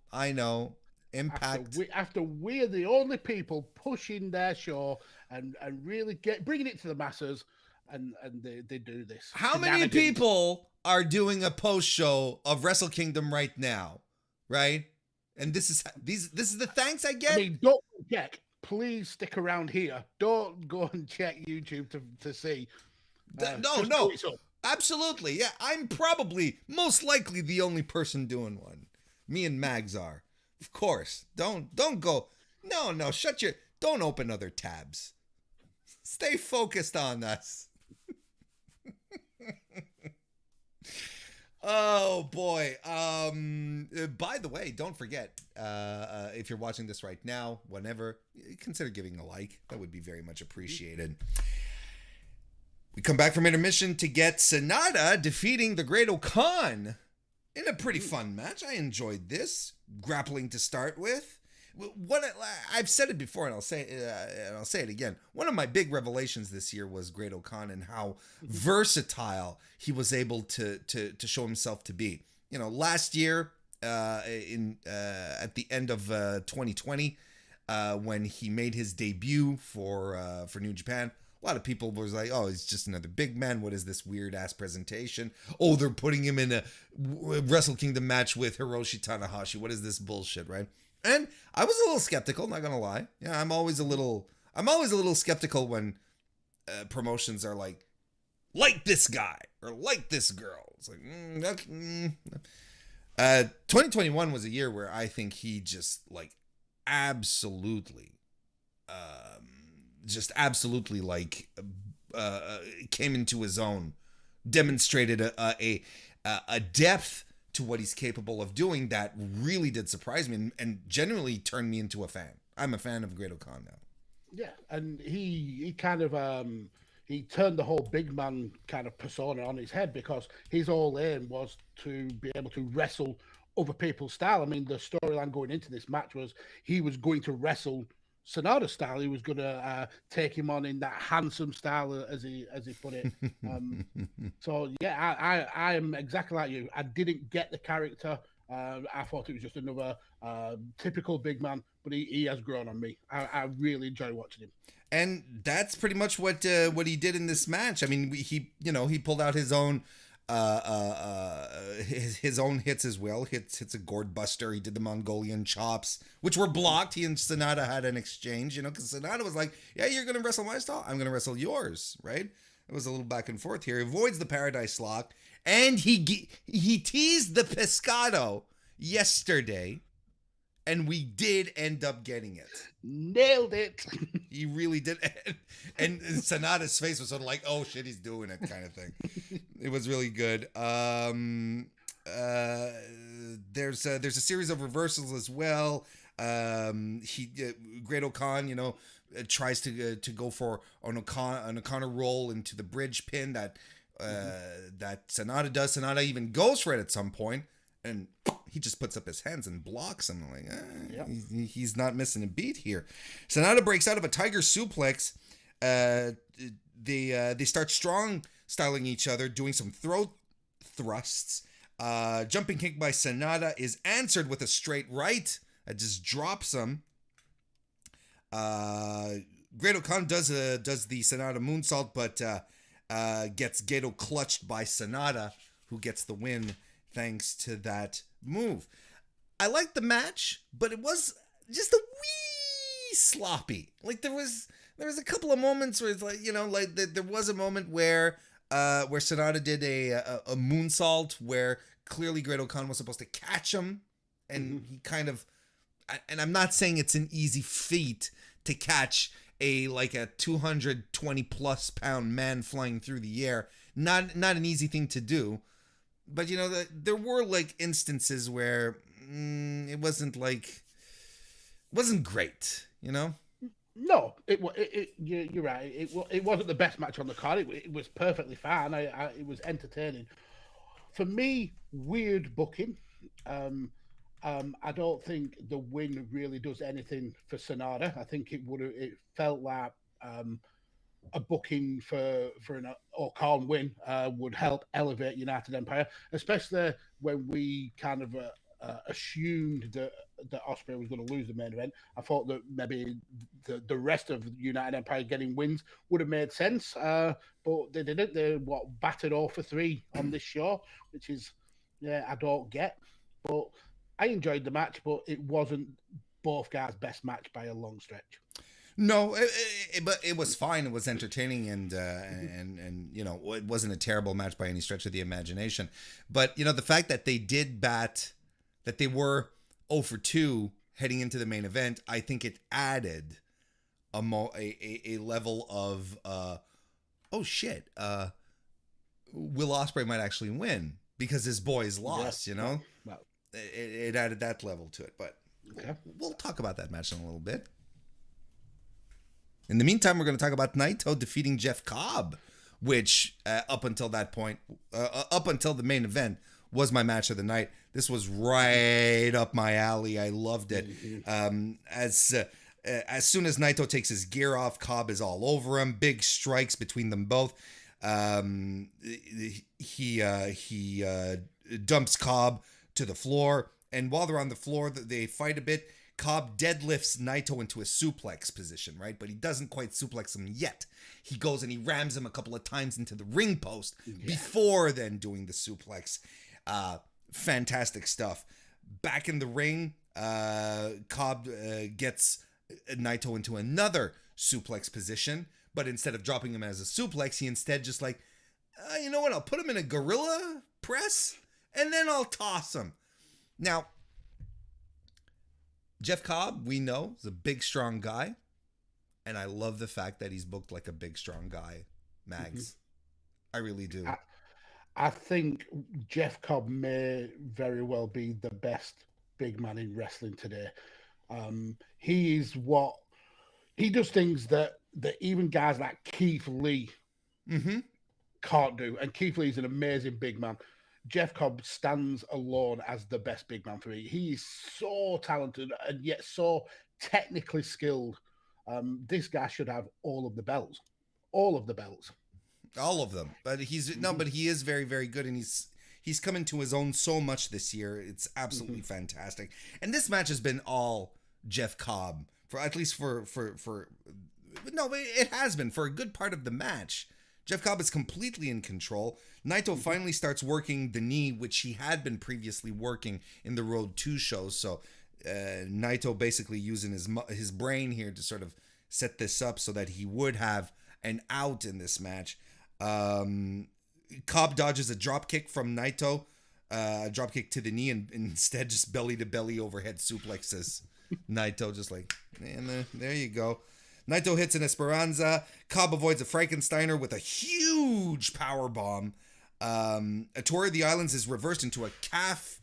Impact. After we're the only people pushing their show and really bringing it to the masses, and they do this. How many people are doing a post show of Wrestle Kingdom right now, right? And this is the thanks I get. I mean, don't check. Please stick around here. Don't go and check YouTube to see. No, absolutely. Yeah, I'm probably most likely the only person doing one. Me and Mags are, of course. Don't go. No, don't open other tabs. Stay focused on us. Oh boy. By the way, don't forget, if you're watching this right now, whenever, consider giving a like. That would be very much appreciated. We come back from intermission to get Sanada defeating the Great Khan in a pretty fun match. I enjoyed this. Grappling to start with. I've said it before, and I'll say it again. One of my big revelations this year was Great Khan and how versatile he was able to show himself to be. You know, last year at the end of 2020, when he made his debut for New Japan, a lot of people was like, "Oh, he's just another big man. What is this weird ass presentation? Oh, they're putting him in a Wrestle Kingdom match with Hiroshi Tanahashi. What is this bullshit?" Right? And I was a little skeptical, not gonna lie. Yeah, I'm always a little skeptical when promotions are like this guy or like this girl. It's like, 2021 was a year where I think he just like absolutely like came into his own, demonstrated a depth to what he's capable of doing that really did surprise me and genuinely turned me into a fan. I'm a fan of Great Khan now. Yeah, and he kind of he turned the whole big man kind of persona on his head, because his whole aim was to be able to wrestle other people's style. I mean, the storyline going into this match was he was going to wrestle Sanada style. He was going to take him on in that handsome style, as he put it. So yeah, I am exactly like you. I didn't get the character. I thought it was just another typical big man, but he has grown on me. I really enjoy watching him. And that's pretty much what he did in this match. I mean, he pulled out his own his own hits as well. Hits a gourd buster. He did the Mongolian chops, which were blocked. He and Sanada had an exchange, because Sanada was like, "Yeah, you're gonna wrestle my style. I'm gonna wrestle yours." Right? It was a little back and forth here. He avoids the Paradise Lock, and he teased the Pescado yesterday, and we did end up getting it. Nailed it. He really did. And Sanada's face was sort of like, "Oh shit, he's doing it," kind of thing. It was really good. There's a series of reversals as well. Great Khan, tries to go for an O'Connor roll into the bridge pin that Sanada does. Sanada even goes for it at some point, and he just puts up his hands and blocks him. Like, he's not missing a beat here. Sanada breaks out of a tiger suplex. They start strong styling each other, doing some throat thrusts. Jumping kick by Sanada is answered with a straight right that just drops him. Great Khan does the Sanada moonsault, but gets Gedo clutched by Sanada, who gets the win thanks to that move. I liked the match, but it was just a wee sloppy. Like there was a couple of moments where it's like, there was a moment where Sanada did a moonsault where clearly Great Khan was supposed to catch him, and he kind of, and I'm not saying it's an easy feat to catch a 220 plus pound man flying through the air. Not an easy thing to do. But there were instances where it wasn't great, No, you're right. It wasn't the best match on the card. It was perfectly fine. It was entertaining. For me, weird booking. Um, I don't think the win really does anything for Sonata. I think it felt like um, a booking for an Orkhan win would help elevate United Empire, especially when we kind of assumed that Ospreay was going to lose the main event. I thought that maybe the rest of United Empire getting wins would have made sense, but they didn't. They battered all for three on this show, which is I don't get. But I enjoyed the match, but it wasn't both guys' best match by a long stretch. No, but it was fine. It was entertaining, and you know, it wasn't a terrible match by any stretch of the imagination. But you know, the fact that they did bat, that they were 0 for 2 heading into the main event, I think it added a level of oh shit, Will Ospreay might actually win because his boys lost. You know, well, it added that level to it. But okay. We'll talk about that match in a little bit. In the meantime, we're going to talk about Naito defeating Jeff Cobb, which up until that point, up until the main event, was my match of the night. This was right up my alley. I loved it. As soon as Naito takes his gear off, Cobb is all over him. Big strikes between them both. He dumps Cobb to the floor, and while they're on the floor, they fight a bit. Cobb deadlifts Naito into a suplex position, right? But he doesn't quite suplex him yet. He goes and he rams him a couple of times into the ring post before then doing the suplex. Fantastic stuff. Back in the ring, Cobb gets Naito into another suplex position, but instead of dropping him as a suplex, he instead just like, you know what? I'll put him in a gorilla press and then I'll toss him. Now, Jeff Cobb, we know, is a big, strong guy. And I love the fact that he's booked like a big, strong guy, Mags. I really do. I think Jeff Cobb may very well be the best big man in wrestling today. He does things that even guys like Keith Lee can't do. And Keith Lee is an amazing big man. Jeff Cobb stands alone as the best big man for me. He is so talented and yet so technically skilled. This guy should have all of the belts. All of the belts. All of them. But but he is very, very good, and he's come into his own so much this year. It's absolutely fantastic. And this match has been all Jeff Cobb for at least for it has been for a good part of the match. Jeff Cobb is completely in control. Naito finally starts working the knee, which he had been previously working in the Road 2 shows. So Naito basically using his brain here to sort of set this up so that he would have an out in this match. Cobb dodges a drop kick from Naito, drop kick to the knee, and instead just belly to belly overhead suplexes Naito, just like, and there you go. Naito hits an Esperanza. Cobb avoids a Frankensteiner with a huge power bomb. A Tour of the Islands is reversed into a calf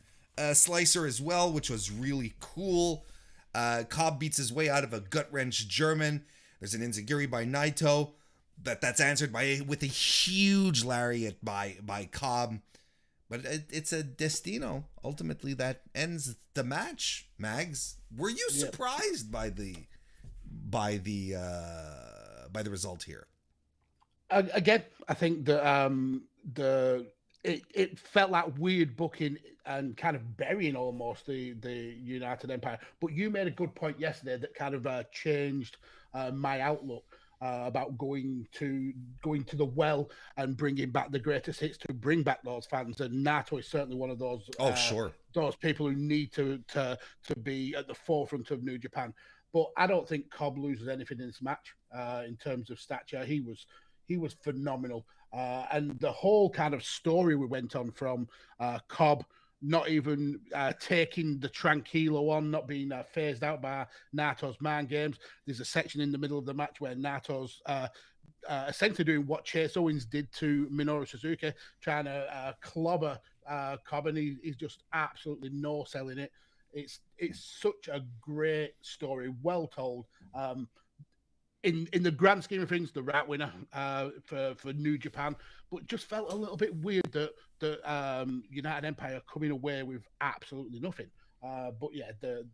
slicer as well, which was really cool. Cobb beats his way out of a gut wrench German. There's an enziguri by Naito, that's answered with a huge lariat by Cobb. But it's a destino ultimately that ends the match. Mags, were you surprised by the result here? Again, I think that it felt like weird booking and kind of burying almost the United Empire. But you made a good point yesterday that kind of changed my outlook about going to the well and bringing back the greatest hits to bring back those fans. And Naito is certainly one of those. Those people who need to be at the forefront of New Japan. But I don't think Cobb loses anything in this match in terms of stature. He was phenomenal. And the whole kind of story we went on from Cobb not even taking the Tranquilo on, not being phased out by Naito's mind games. There's a section in the middle of the match where Naito's essentially doing what Chase Owens did to Minoru Suzuki, trying to clobber Cobb, and he's just absolutely no-selling it. It's such a great story, well told. in the grand scheme of things, the right winner for New Japan, but just felt a little bit weird that United Empire coming away with absolutely nothing. But yeah, the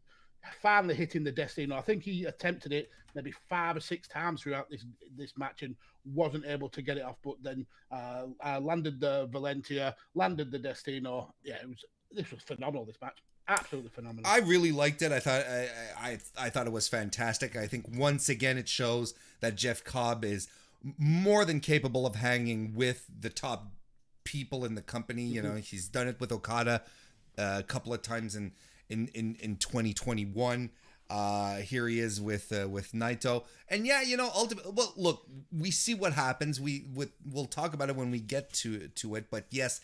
finally hitting the Destino. I think he attempted it maybe 5 or 6 times throughout this match and wasn't able to get it off. But then landed the Valentia, landed the Destino. Yeah, this was phenomenal. This match. Absolutely phenomenal. I really liked it. I thought it was fantastic. I think once again it shows that Jeff Cobb is more than capable of hanging with the top people in the company. You know, he's done it with Okada a couple of times in 2021. Here he is with Naito, and yeah, you know, ultimately, well, look, we see what happens. We'll talk about it when we get to it. But yes,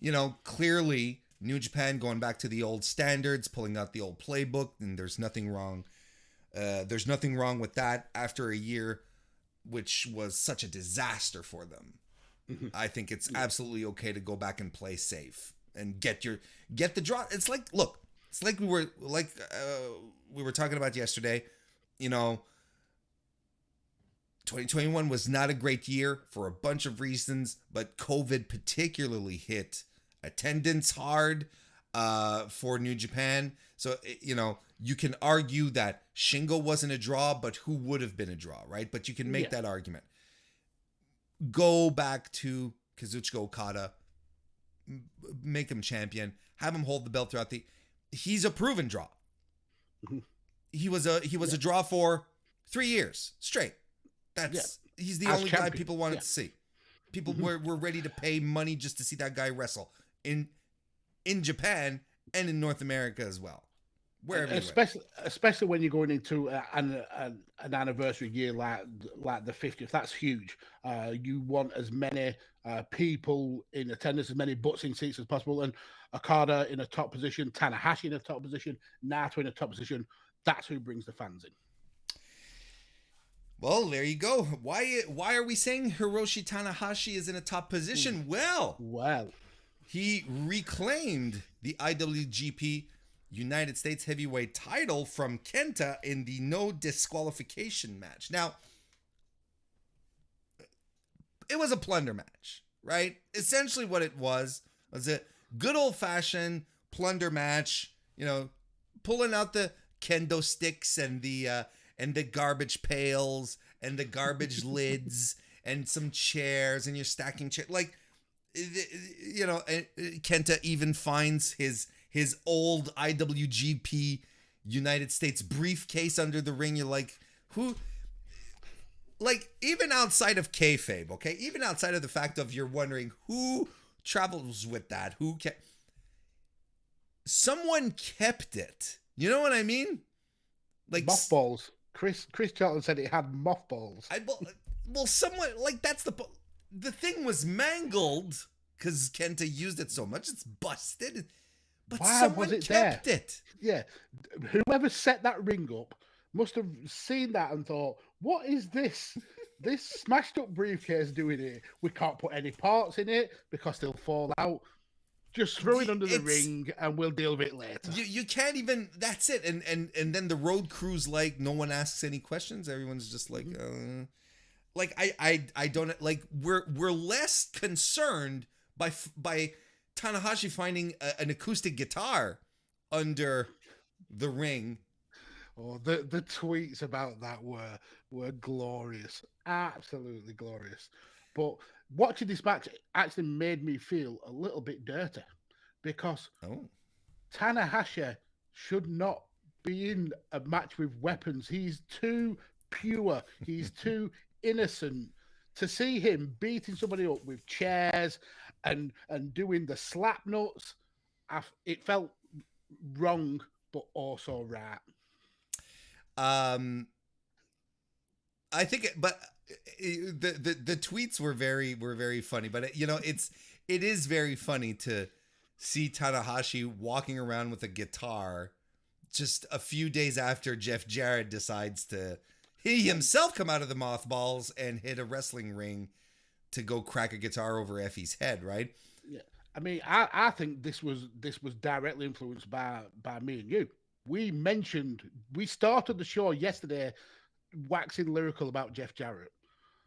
you know, clearly New Japan going back to the old standards, pulling out the old playbook, and there's nothing wrong. There's nothing wrong with that after a year, which was such a disaster for them. I think it's absolutely okay to go back and play safe and get the draw. It's like, look, it's like we were talking about yesterday. You know, 2021 was not a great year for a bunch of reasons, but COVID particularly hit attendance hard for New Japan. So, you know, you can argue that Shingo wasn't a draw, but who would have been a draw, right? But you can make that argument. Go back to Kazuchika Okada, make him champion, have him hold the belt throughout he's a proven draw. He was a draw for 3 years straight. He's the only guy people wanted to see. People were ready to pay money just to see that guy wrestle in Japan and in North America as well. Wherever, especially when you're going into an anniversary year like the 50th, that's huge. You want as many people in attendance, as many butts in seats as possible, and Okada in a top position, Tanahashi in a top position, Naito in a top position. That's who brings the fans in. Well, there you go. Why are we saying Hiroshi Tanahashi is in a top position? Well, he reclaimed the IWGP United States Heavyweight title from Kenta in the no disqualification match. Now, it was a plunder match, right? Essentially what it was a good old-fashioned plunder match, you know, pulling out the kendo sticks and the garbage pails and the garbage lids and some chairs, and you're stacking chairs. Like, you know, Kenta even finds his old IWGP United States briefcase under the ring. You're like, who? Like, even outside of kayfabe, okay? Even outside of the fact of you're wondering who travels with that, someone kept it. You know what I mean? Like mothballs. Chris Charlton said it had mothballs. Well, someone, like, that's the thing was mangled because Kenta used it so much. It's busted. But someone kept it. Yeah. Whoever set that ring up must have seen that and thought, what is this? This smashed up briefcase doing here? We can't put any parts in it because they'll fall out. Just throw it under the ring and we'll deal with it later. You can't even, that's it. And then the road crew's like, no one asks any questions. Everyone's just like, like, I don't, like, we're less concerned by Tanahashi finding an acoustic guitar under the ring. Oh, the tweets about that were glorious, absolutely glorious. But watching this match actually made me feel a little bit dirty because Tanahashi should not be in a match with weapons. He's too pure. He's too innocent. To see him beating somebody up with chairs and doing the slap nuts, it felt wrong, but also right. I think, the tweets were very funny, but you know, it is very funny to see Tanahashi walking around with a guitar just a few days after Jeff Jarrett decides to he himself come out of the mothballs and hit a wrestling ring to go crack a guitar over Effie's head, right? Yeah, I mean, I think this was directly influenced by me and you. We started the show yesterday waxing lyrical about Jeff Jarrett.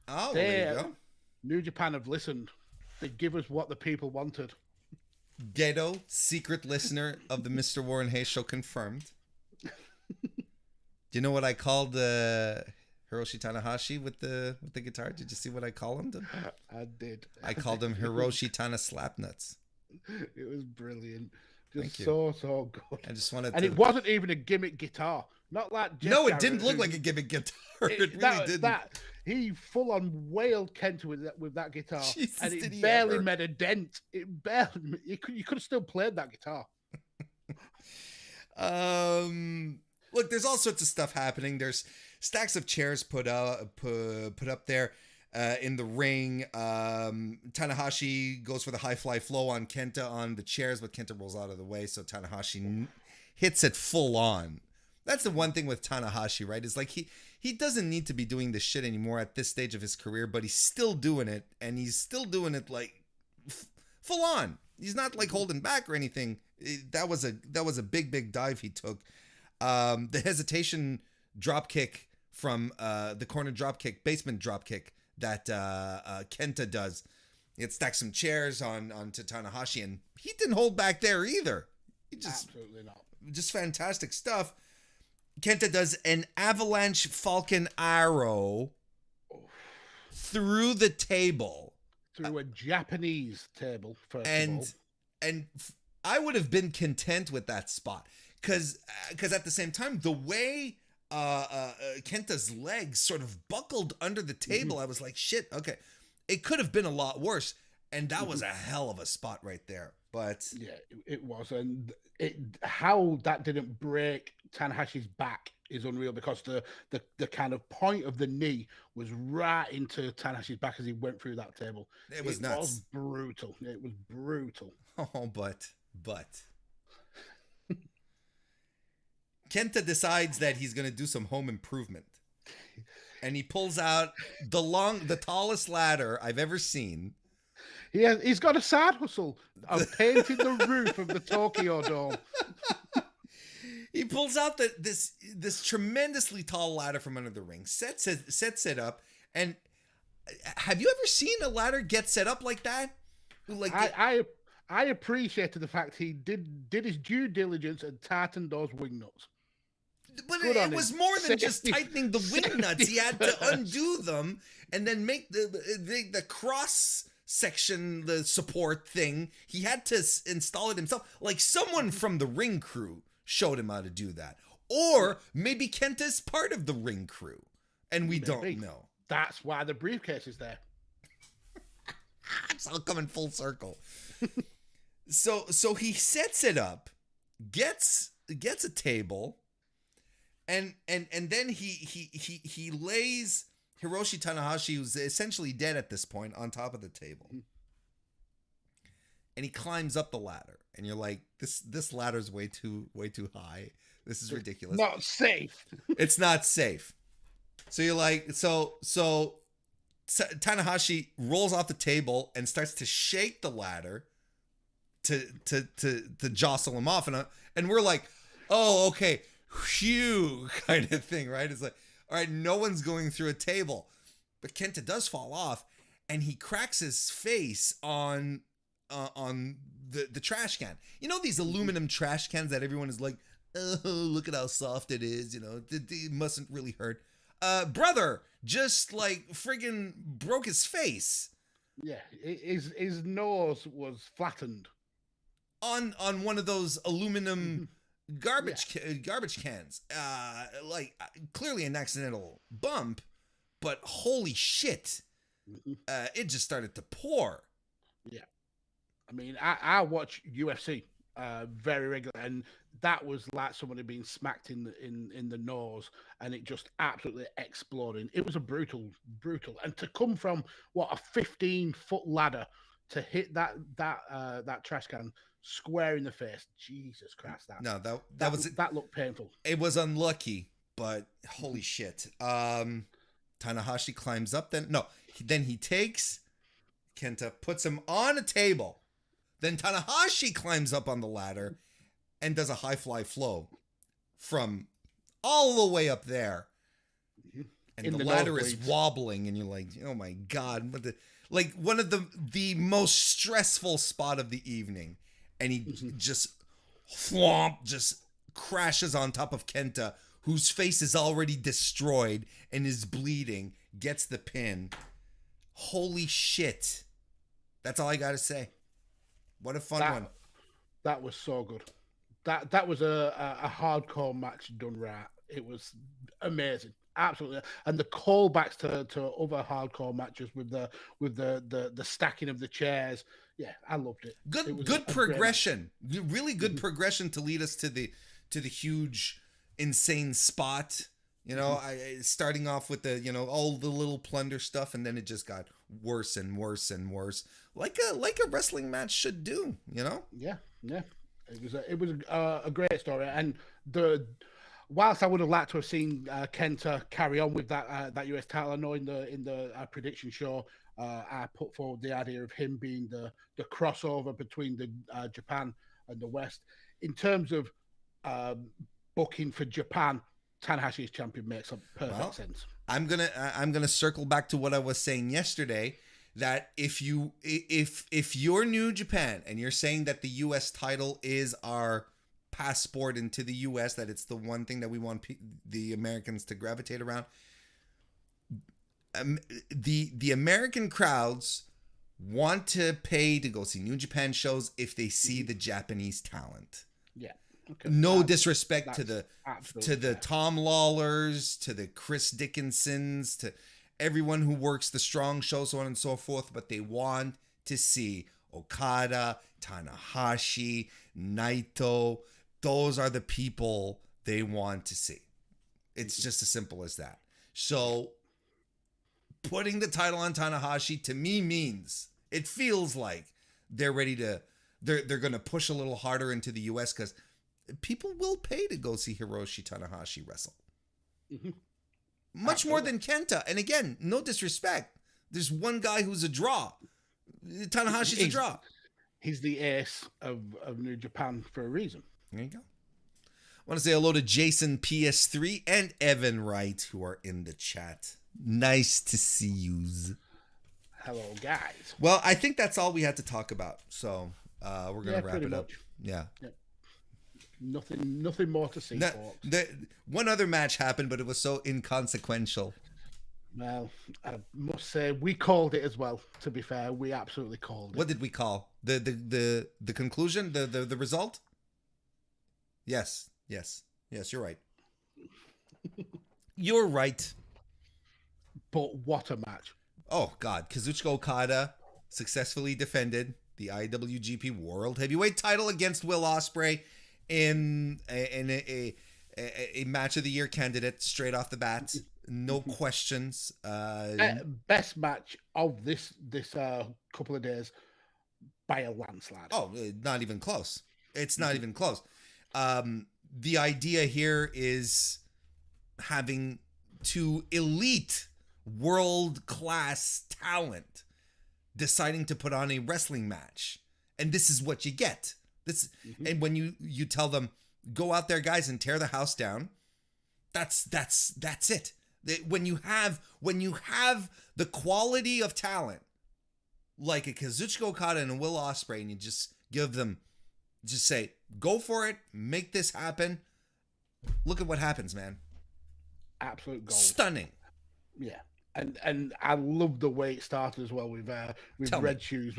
Oh, well, there you go. New Japan have listened. They give us what the people wanted. Gedo, secret listener of the MrWarrenHayes show, confirmed. Do you know what I called Hiroshi Tanahashi with the guitar? Did you see what I called him? I did. I called him Hiroshi Tana Slapnuts. It was brilliant. Just so good. I just wanted and it wasn't even a gimmick guitar. Not like Jeff No, it Jarrett, didn't look like a gimmick guitar. It really didn't. He full on wailed Kenta with that guitar, Jesus, and it barely made a dent. It barely. You could have still played that guitar. Look, there's all sorts of stuff happening. There's stacks of chairs put up there in the ring. Tanahashi goes for the high fly flow on Kenta on the chairs, but Kenta rolls out of the way, so Tanahashi hits it full on. That's the one thing with Tanahashi, right? Is like he doesn't need to be doing this shit anymore at this stage of his career, but he's still doing it, and he's still doing it like full on. He's not like holding back or anything. That was a big dive he took. The hesitation drop kick from the corner drop kick, basement drop kick that Kenta does. It stacks some chairs onto Tanahashi, and he didn't hold back there either. He just absolutely not. Just fantastic stuff. Kenta does an avalanche falcon arrow through the table. Through a Japanese table, first of all. And I would have been content with that spot. Because at the same time, the way Kenta's legs sort of buckled under the table, I was like, shit, okay. It could have been a lot worse. And that was a hell of a spot right there. But yeah, it was. And how that didn't break Tanahashi's back is unreal, because the kind of point of the knee was right into Tanahashi's back as he went through that table. It was nuts. It was brutal. It was brutal. Oh, but Kenta decides that he's going to do some home improvement. And he pulls out the tallest ladder I've ever seen. He's got a side hustle of painting the roof of the Tokyo Dome. He pulls out this tremendously tall ladder from under the ring, sets it up, and have you ever seen a ladder get set up like that? Like I appreciated the fact he did his due diligence and tightened those wing nuts. But it was more than just tightening the wing nuts. He had to undo them and then make the cross section, the support thing. He had to install it himself. Like someone from the ring crew showed him how to do that. Or maybe Kenta's part of the ring crew and we don't know. That's why the briefcase is there. It's all coming full circle. So he sets it up, gets a table, and then he lays Hiroshi Tanahashi, who's essentially dead at this point, on top of the table. And he climbs up the ladder, and you're like, this ladder's way too high. This is ridiculous. Not safe. It's not safe. So you're like, so Tanahashi rolls off the table and starts to shake the ladder to jostle him off, and we're like, oh, okay, phew, kind of thing, right? It's like, all right, no one's going through a table, but Kenta does fall off, and he cracks his face on the trash can. You know these aluminum trash cans that everyone is like, oh, look at how soft it is. You know, it mustn't really hurt. Brother just like friggin' broke his face. Yeah, his nose was flattened on one of those aluminum garbage cans. Like clearly an accidental bump, but holy shit, it just started to pour. Yeah, I mean, I watch UFC very regularly, and that was like somebody being smacked in the nose, and it just absolutely exploding. It was a brutal, and to come from what, a 15-foot ladder to hit that trash can square in the face. Jesus Christ! That looked painful. It was unlucky, but holy shit. Tanahashi climbs up. Then he takes Kenta, puts him on a table. Then Tanahashi climbs up on the ladder and does a high fly flow from all the way up there and in the the ladder is nosebleeds. wobbling, and you're like, oh my god, what the, like one of the most stressful spot of the evening, and he just thwomp, just crashes on top of Kenta, whose face is already destroyed and is bleeding, gets the pin. Holy shit. That's all I gotta say. What a fun one. That was so good. That was a hardcore match done right. It was amazing. Absolutely. And the callbacks to other hardcore matches with the stacking of the chairs. Yeah, I loved it. It was Good progression. Really good progression to lead us to the huge insane spot. You know, starting off with the, you know, all the little plunder stuff, and then it just got worse and worse and worse, like a wrestling match should do. You know? Yeah. It was a great story, and whilst I would have liked to have seen Kenta carry on with that US title, I know in the prediction show I put forward the idea of him being the crossover between the Japan and the West. In terms of booking for Japan, Tanahashi's champion makes a perfect sense. I'm gonna circle back to what I was saying yesterday, that if you're New Japan and you're saying that the US title is our passport into the US, that it's the one thing that we want the Americans to gravitate around, the American crowds want to pay to go see New Japan shows if they see the Japanese talent. Yeah. Okay. No disrespect to the Tom Lawlers, to the Chris Dickinsons, to everyone who works the strong show, so on and so forth, but they want to see Okada, Tanahashi, Naito. Those are the people they want to see. It's just as simple as that. So putting the title on Tanahashi to me means, it feels like they're ready to, they're going to push a little harder into the US, because people will pay to go see Hiroshi Tanahashi wrestle. Much more than Kenta. And again, no disrespect. There's one guy who's a draw. Tanahashi's a draw. He's the ace of New Japan for a reason. There you go. I want to say hello to Jason PS3 and Evan Wright, who are in the chat. Nice to see yous. Hello, guys. Well, I think that's all we had to talk about. So we're going to wrap it up. Yeah. Nothing more to see, folks. One other match happened, but it was so inconsequential. Well, I must say we called it as well. To be fair, we absolutely called it. What did we call the conclusion? The result? Yes. You're right. You're right. But what a match! Oh God, Kazuchika Okada successfully defended the IWGP World Heavyweight title against Will Ospreay in a match of the year candidate straight off the bat. No questions. Best match of this couple of days by a landslide. Oh, not even close. It's not even close. The idea here is having two elite world-class talent deciding to put on a wrestling match. And this is what you get. And when you tell them, go out there, guys, and tear the house down, that's it. When you have the quality of talent like a Kazuchika Okada and a Will Ospreay, and you just give them, just say, go for it, make this happen. Look at what happens, man. Absolute gold. Stunning. Yeah. And I love the way it started as well with Red Shoes.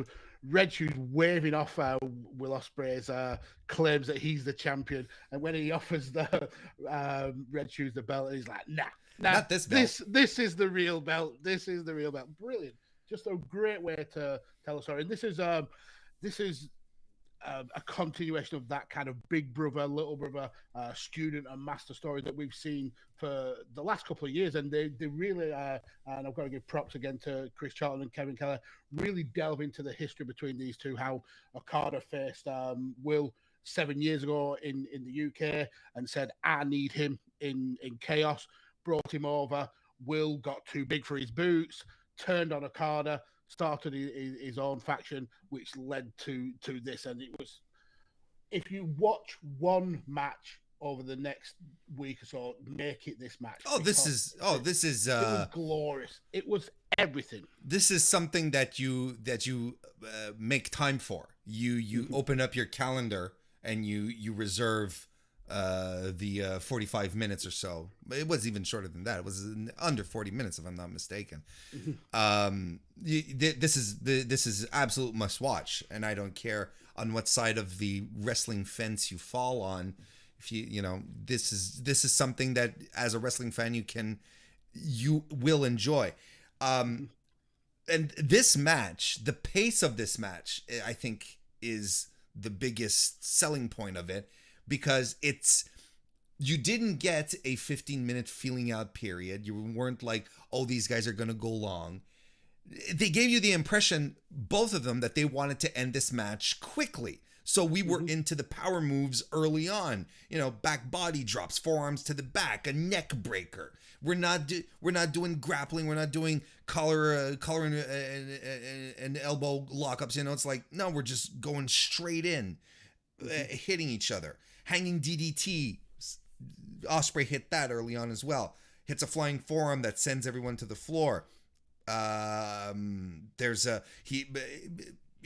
Red Shoes waving off Will Ospreay's claims that he's the champion, and when he offers the Red Shoes the belt, he's like, nah, not this belt. This is the real belt. This is the real belt. Brilliant. Just a great way to tell a story. And this is a continuation of that kind of big brother, little brother, student and master story that we've seen for the last couple of years. And they really, and I've got to give props again to Chris Charlton and Kevin Keller, really delve into the history between these two, how Okada faced Will 7 years ago in the UK and said, I need him in Chaos, brought him over. Will got too big for his boots, turned on Okada, started his own faction, which led to this. And it was, if you watch one match over the next week or so make it this match. This is it was glorious. It was everything. This is something that you make time for. You open up your calendar and you reserve the 45 minutes or so. It was even shorter than that. It was under 40 minutes if I'm not mistaken. This is absolute must watch, and I don't care on what side of the wrestling fence you fall on. If this is something that as a wrestling fan you will enjoy. And this match, the pace of this match, I think is the biggest selling point of it, because you didn't get a 15-minute feeling out period. You weren't like, oh, these guys are going to go long. They gave you the impression, both of them, that they wanted to end this match quickly. So we were into the power moves early on. Back body drops, forearms to the back, a neck breaker. We're not doing grappling. We're not doing collar and elbow lockups. It's like, no, we're just going straight in, hitting each other. Hanging DDT. Ospreay hit that early on as well. Hits a flying forearm that sends everyone to the floor.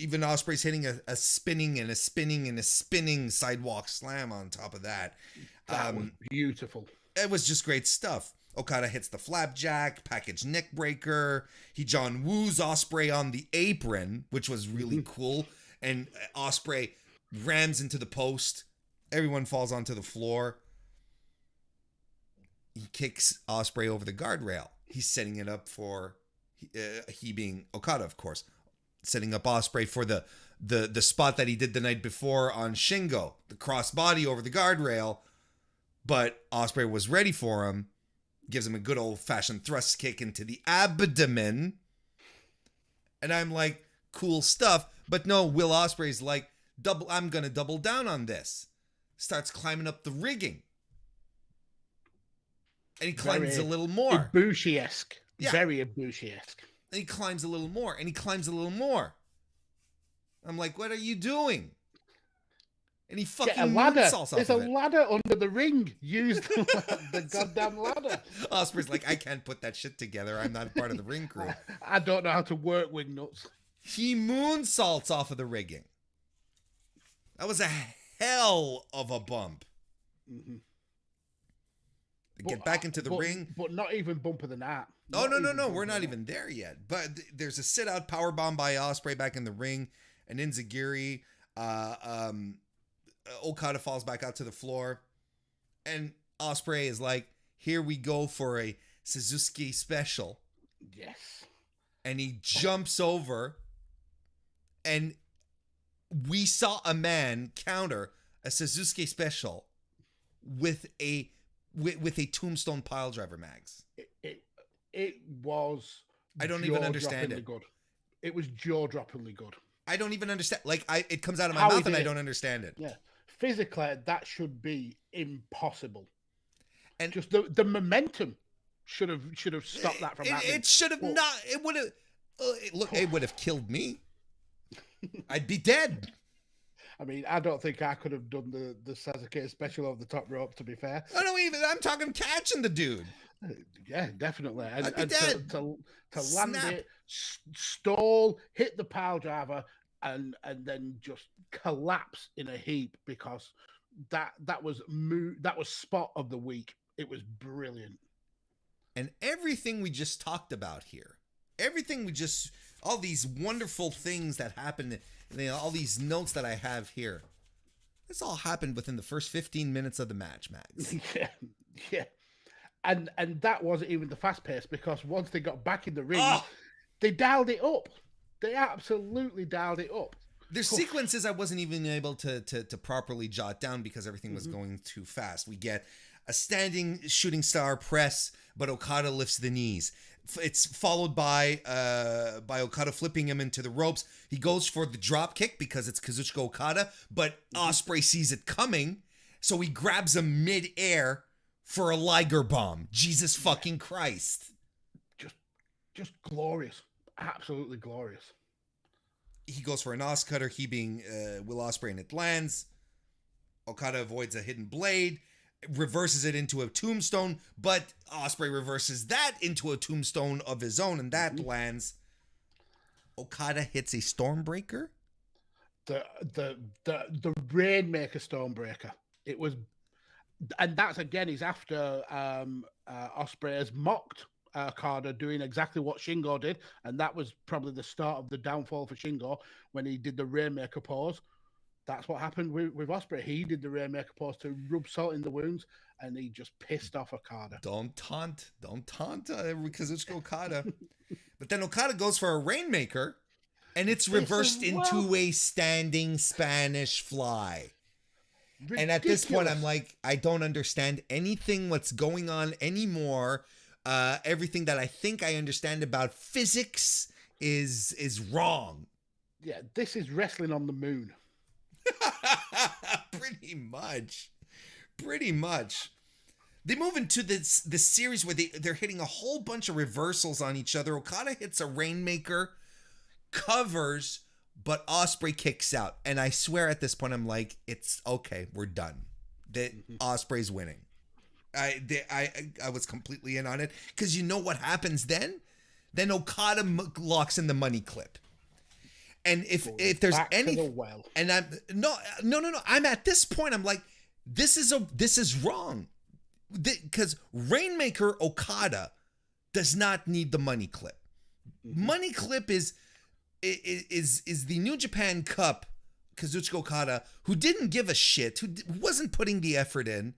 Even Ospreay's hitting a spinning and a spinning and a spinning sidewalk slam on top of that. That was beautiful. It was just great stuff. Okada hits the flapjack, package neck breaker. He John Woos Ospreay on the apron, which was really cool. And Ospreay rams into the post. Everyone falls onto the floor. He kicks Ospreay over the guardrail. He's setting it up for he being Okada, of course, setting up Ospreay for the spot that he did the night before on Shingo, the crossbody over the guardrail. But Ospreay was ready for him. Gives him a good old-fashioned thrust kick into the abdomen. And I'm like, cool stuff. But no, Will Ospreay's like, I'm going to double down on this. Starts climbing up the rigging. And he climbs a little more. Ibushi-esque. Yeah. Very Ibushi-esque. And he climbs a little more. And he climbs a little more. I'm like, what are you doing? And he fucking moonsaults off There's of a ladder under the ring. Use the goddamn ladder. Ospreay's like, I can't put that shit together. I'm not part of the ring crew. I don't know how to work wing nuts. He moonsaults off of the rigging. That was a hell of a bump. Get back into the ring. But not even bumper than that. No. We're not even there yet. But there's a sit-out powerbomb by Ospreay back in the ring. And Enziguri, Okada falls back out to the floor. And Ospreay is like, here we go for a Suzuki special. Yes. And he jumps over. And we saw a man counter a Suzuki special with a tombstone piledriver, Mags. It was. I don't even understand it. Good. It was jaw-droppingly good. I don't even understand. Like, it comes out of my mouth and I don't understand it. Yeah, physically that should be impossible. And just the momentum should have stopped that from happening. It should have not. It would have. Look, it would have killed me. I'd be dead. I mean, I don't think I could have done the Sasuke special over the top rope, to be fair. I don't even. I'm talking catching the dude. Yeah, definitely. I'd be dead. To land it, stall, hit the pile driver, and then just collapse in a heap, because that was spot of the week. It was brilliant. And everything we just talked about here, all these wonderful things that happened, all these notes that I have here, this all happened within the first 15 minutes of the match, Max. Yeah. And that wasn't even the fast pace, because once they got back in the ring, they dialed it up. They absolutely dialed it up. There's sequences I wasn't even able to properly jot down because everything was going too fast. We get a standing shooting star press, but Okada lifts the knees. It's followed by Okada flipping him into the ropes. He goes for the drop kick because it's Kazuchika Okada, but Ospreay sees it coming, so he grabs him mid-air for a Liger bomb. Jesus fucking Christ. Just glorious. Absolutely glorious. He goes for an Oscutter, he being Will Ospreay, and it lands. Okada avoids a hidden blade. reverses it into a tombstone, but Ospreay reverses that into a tombstone of his own, and that lands. Okada hits a Stormbreaker. The Rainmaker Stormbreaker. It was, and that's again is after Ospreay has mocked Okada doing exactly what Shingo did, and that was probably the start of the downfall for Shingo when he did the Rainmaker pose. That's what happened with Ospreay. He did the Rainmaker pose to rub salt in the wounds, and he just pissed off Okada. Don't taunt Kazuchika Okada. But then Okada goes for a Rainmaker, and it's reversed into a standing Spanish fly. Ridiculous. And at this point, I'm like, I don't understand anything what's going on anymore. Everything that I think I understand about physics is wrong. Yeah, this is wrestling on the moon. Pretty much. They move into this series where they're hitting a whole bunch of reversals on each other. Okada hits a Rainmaker, covers, but Ospreay kicks out. And I swear at this point, I'm like, it's okay, we're done. Ospreay's winning. I was completely in on it, because you know what happens then? Then Okada locks in the money clip. And if there's any, and I'm no, I'm at this point, I'm like, this is wrong, because Rainmaker Okada does not need the money clip. Money clip is the New Japan Cup Kazuchika Okada, who didn't give a shit, who wasn't putting the effort in,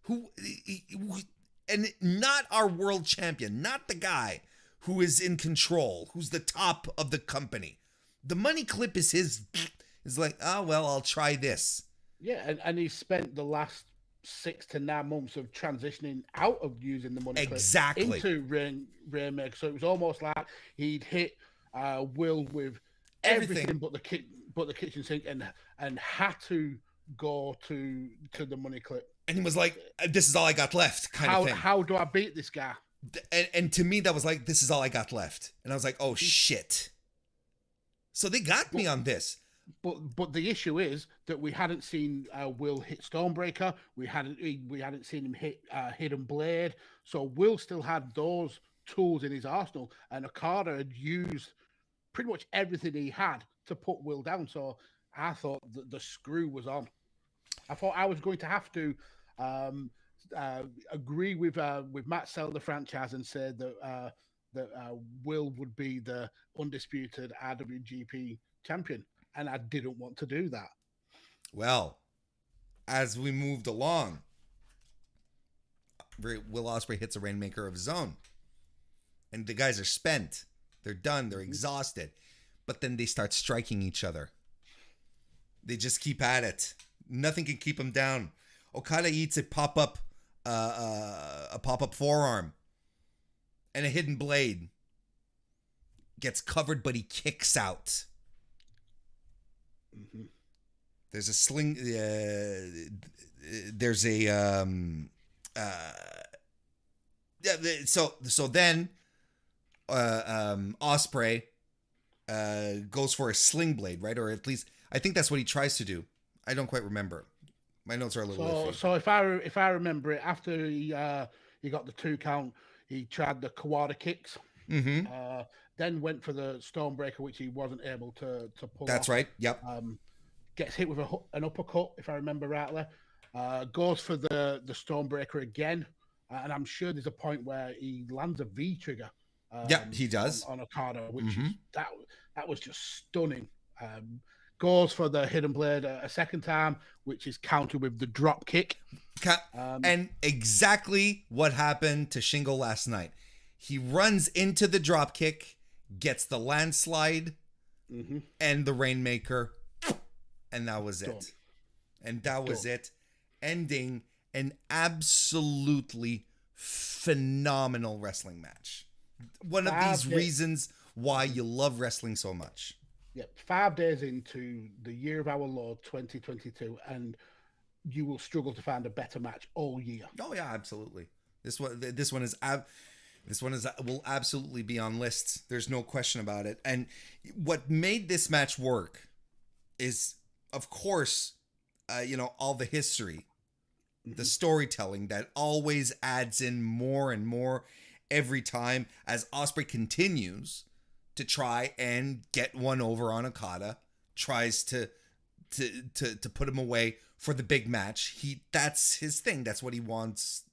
and not our world champion, not the guy who is in control, who's the top of the company. The money clip is his. Is like, oh well, I'll try this. Yeah, and he spent the last 6 to 9 months of transitioning out of using the money clip into Rainmaker. So it was almost like he'd hit Will with everything but the kitchen sink, and had to go to the money clip. And he was like, "This is all I got left." Kind of thing. How do I beat this guy? And to me, that was like, "This is all I got left." And I was like, "Oh shit." So they got me on this. But the issue is that we hadn't seen Will hit Stormbreaker. We hadn't seen him hit Hidden Blade. So Will still had those tools in his arsenal, and Okada had used pretty much everything he had to put Will down. So I thought that the screw was on. I thought I was going to have to agree with Matt sell the franchise and say that Will would be the undisputed IWGP champion, and I didn't want to do that. Well, as we moved along, Will Ospreay hits a Rainmaker of his own, and the guys are spent. They're done. They're exhausted. But then they start striking each other. They just keep at it. Nothing can keep them down. Okada eats a pop-up forearm. And a Hidden Blade. Gets covered, but he kicks out. There's a sling. There's a So then Ospreay goes for a sling blade, right? Or at least I think that's what he tries to do. I don't quite remember. My notes are a little iffy. So if I remember it, after he got the 2 count, he tried the Kawada kicks. Then went for the Stormbreaker, which he wasn't able to pull That's off. right. Yep. Gets hit with an uppercut, if I remember rightly. Goes for the Stormbreaker again. And I'm sure there's a point where he lands a V trigger. He does. On Okada, which is, that was just stunning. Goes for the Hidden Blade a second time, which is countered with the drop kick. And exactly what happened to Shingo last night. He runs into the drop kick, gets the landslide, and the Rainmaker, and that was it. And that was it. Ending an absolutely phenomenal wrestling match. One of these reasons why you love wrestling so much. Yep, 5 days into the year of our Lord 2022, and you will struggle to find a better match all year. Oh yeah, absolutely. This one will absolutely be on lists. There's no question about it. And what made this match work is, of course, all the history the storytelling that always adds in more and more every time as Ospreay continues to try and get one over on Okada, tries to put him away for the big match. That's his thing. That's what he wants.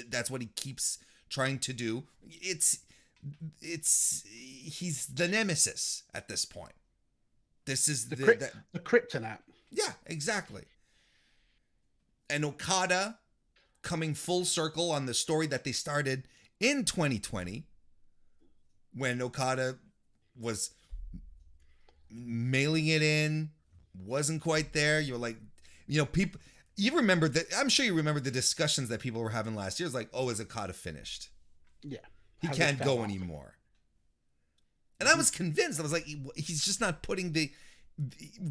That's what he keeps trying to do. He's the nemesis at this point. This is the kryptonite. Yeah, exactly. And Okada coming full circle on the story that they started in 2020 when Okada was mailing it in, wasn't quite there. You're like, people, you remember that. I'm sure you remember the discussions that people were having last year. It's like, oh, is Okada finished? Yeah. He can't go anymore. And I was convinced. I was like, he's just not putting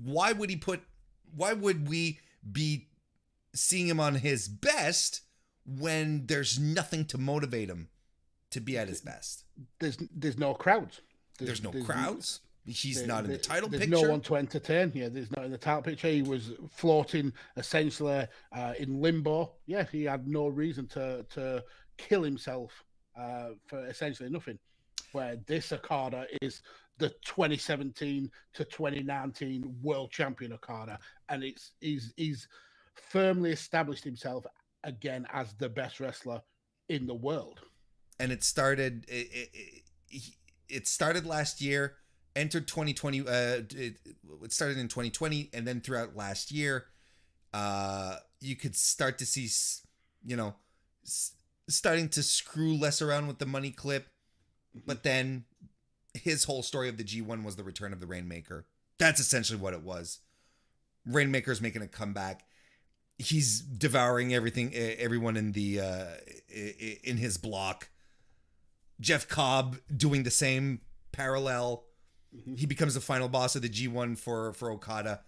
why would we be seeing him on his best when there's nothing to motivate him to be at his best? There's no crowds. There's no crowds. He's not in the title there's picture. No one to entertain. Yeah, there's not in the title picture. He was floating essentially in limbo. Yeah, he had no reason to kill himself for essentially nothing. Where this Okada is the 2017 to 2019 world champion Okada, and he's firmly established himself again as the best wrestler in the world. And it started. It started last year. Entered 2020. It started in 2020, and then throughout last year, you could start to see, starting to screw less around with the money clip. But then his whole story of the G1 was the return of the Rainmaker. That's essentially what it was. Rainmaker's making a comeback. He's devouring everyone in in his block. Jeff Cobb doing the same parallel. Mm-hmm. He becomes the final boss of the G1 for Okada,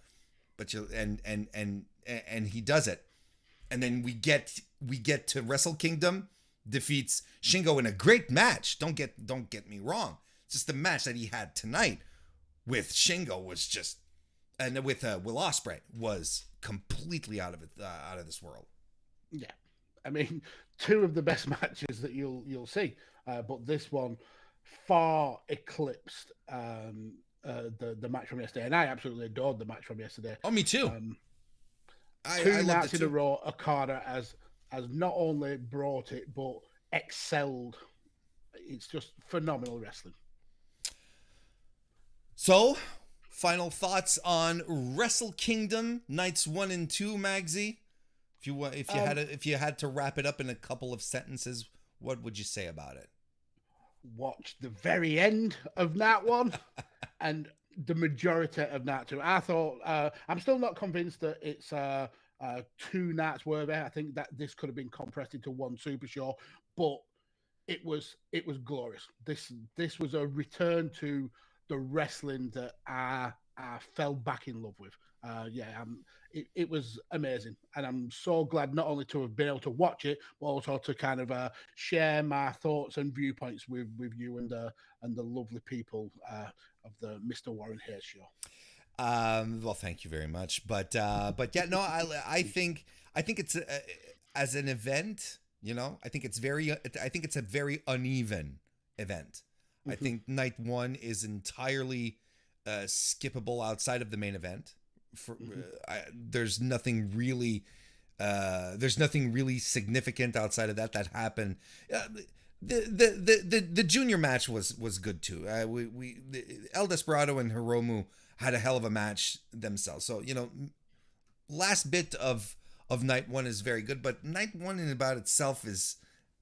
and he does it. And then we get to Wrestle Kingdom. Defeats Shingo in a great match. Don't get me wrong. It's just the match that he had tonight with Shingo was just, and with Will Ospreay was completely out of this world. Yeah, I mean, two of the best matches that you'll see, but this one far eclipsed the match from yesterday, and I absolutely adored the match from yesterday. Oh, me too. Two nights in a row, Okada has not only brought it, but excelled. It's just phenomenal wrestling. So, final thoughts on Wrestle Kingdom nights 1 and 2, Magsy? If you had to wrap it up in a couple of sentences, what would you say about it? Watch the very end of Night 1 and the majority of Night 2. I thought I'm still not convinced that it's 2 nights worthy. I think that this could have been compressed into one super show, but it was glorious. This was a return to the wrestling that I fell back in love with. It was amazing, and I'm so glad not only to have been able to watch it, but also to kind of share my thoughts and viewpoints with you and the lovely people of the MrWarrenHayes show. Well, thank you very much, but yeah, no, I think it's as an event, I think it's a very uneven event. Mm-hmm. I think night 1 is entirely skippable outside of the main event. There's nothing really significant outside of that happened. The junior match was good too. El Desperado and Hiromu had a hell of a match themselves. So, last bit of night 1 is very good, but night 1 in about itself is,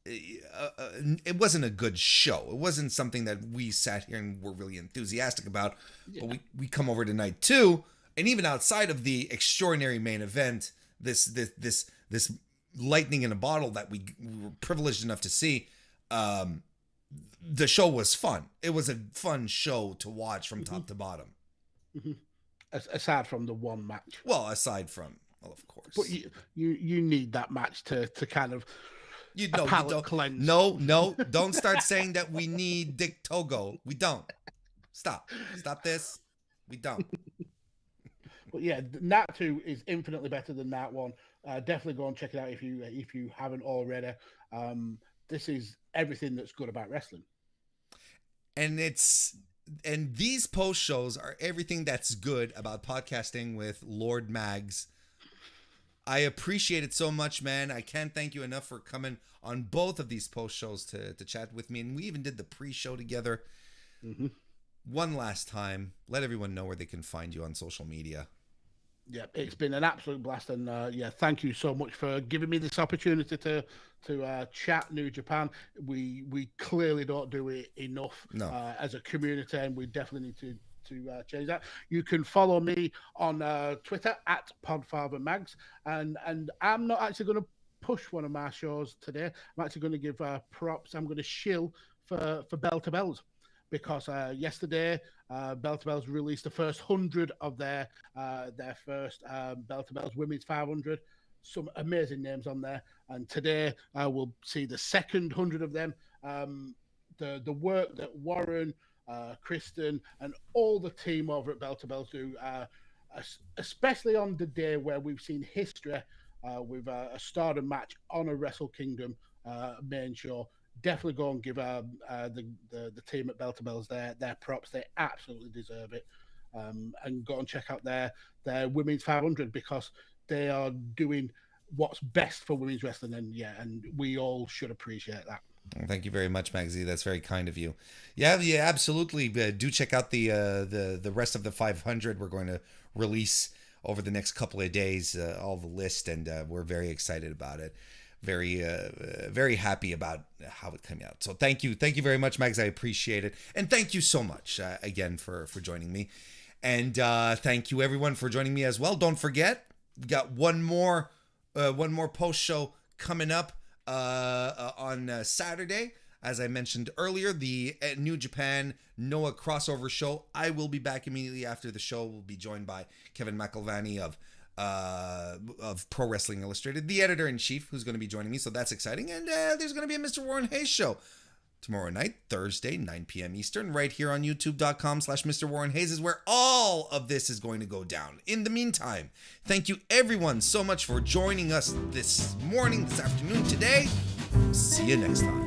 it wasn't a good show. It wasn't something that we sat here and were really enthusiastic about. Yeah. But we come over to night 2, and even outside of the extraordinary main event, this lightning in a bottle that we were privileged enough to see, the show was fun. It was a fun show to watch from top to bottom. Mm-hmm. Aside from the one match. Well, of course. But you need that match to kind of cleanse. No, don't start saying that we need Dick Togo. We don't. Stop this. We don't. But yeah, Night 2 is infinitely better than Night 1. Definitely go and check it out if you haven't already. This is everything that's good about wrestling. And these post shows are everything that's good about podcasting with Lord Mags. I appreciate it so much, man. I can't thank you enough for coming on both of these post shows to chat with me. And we even did the pre-show together. Mm-hmm. One last time, let everyone know where they can find you on social media. Yeah, it's been an absolute blast, and thank you so much for giving me this opportunity to chat New Japan. We clearly don't do it enough as a community, and we definitely need to change that. You can follow me on Twitter at PodfatherMags, and I'm not actually going to push one of my shows today. I'm actually going to give props. I'm going to shill for Bell to Bells. Because yesterday, Bell to Bells released the first 100 of their first Bell to Bells Women's 500. Some amazing names on there. And today, we'll see the second 100 of them. The work that Warren, Kristen, and all the team over at Bell to Bells do, especially on the day where we've seen history with a Stardom match on a Wrestle Kingdom main show. Definitely go and give the team at Bell to Bells their props. They absolutely deserve it. And go and check out their Women's 500 because they are doing what's best for women's wrestling. And we all should appreciate that. Thank you very much, Magsy. That's very kind of you. Yeah, absolutely. Do check out the rest of the 500. We're going to release over the next couple of days all the list, and we're very excited about it. Very happy about how it came out. So thank you very much, Mags. I appreciate it, and thank you so much again for joining me, and thank you everyone for joining me as well. Don't forget, we got one more post show coming up on Saturday. As I mentioned earlier, the New Japan Noah crossover show. I will be back immediately after the show. We'll be joined by Kevin McElvany of Pro Wrestling Illustrated, the editor-in-chief, who's going to be joining me, so that's exciting. And there's going to be a MrWarrenHayes show tomorrow night, Thursday, 9 p.m. Eastern, right here on youtube.com/MrWarrenHayes is where all of this is going to go down. In the meantime, thank you everyone so much for joining us this morning, this afternoon, today. See you next time.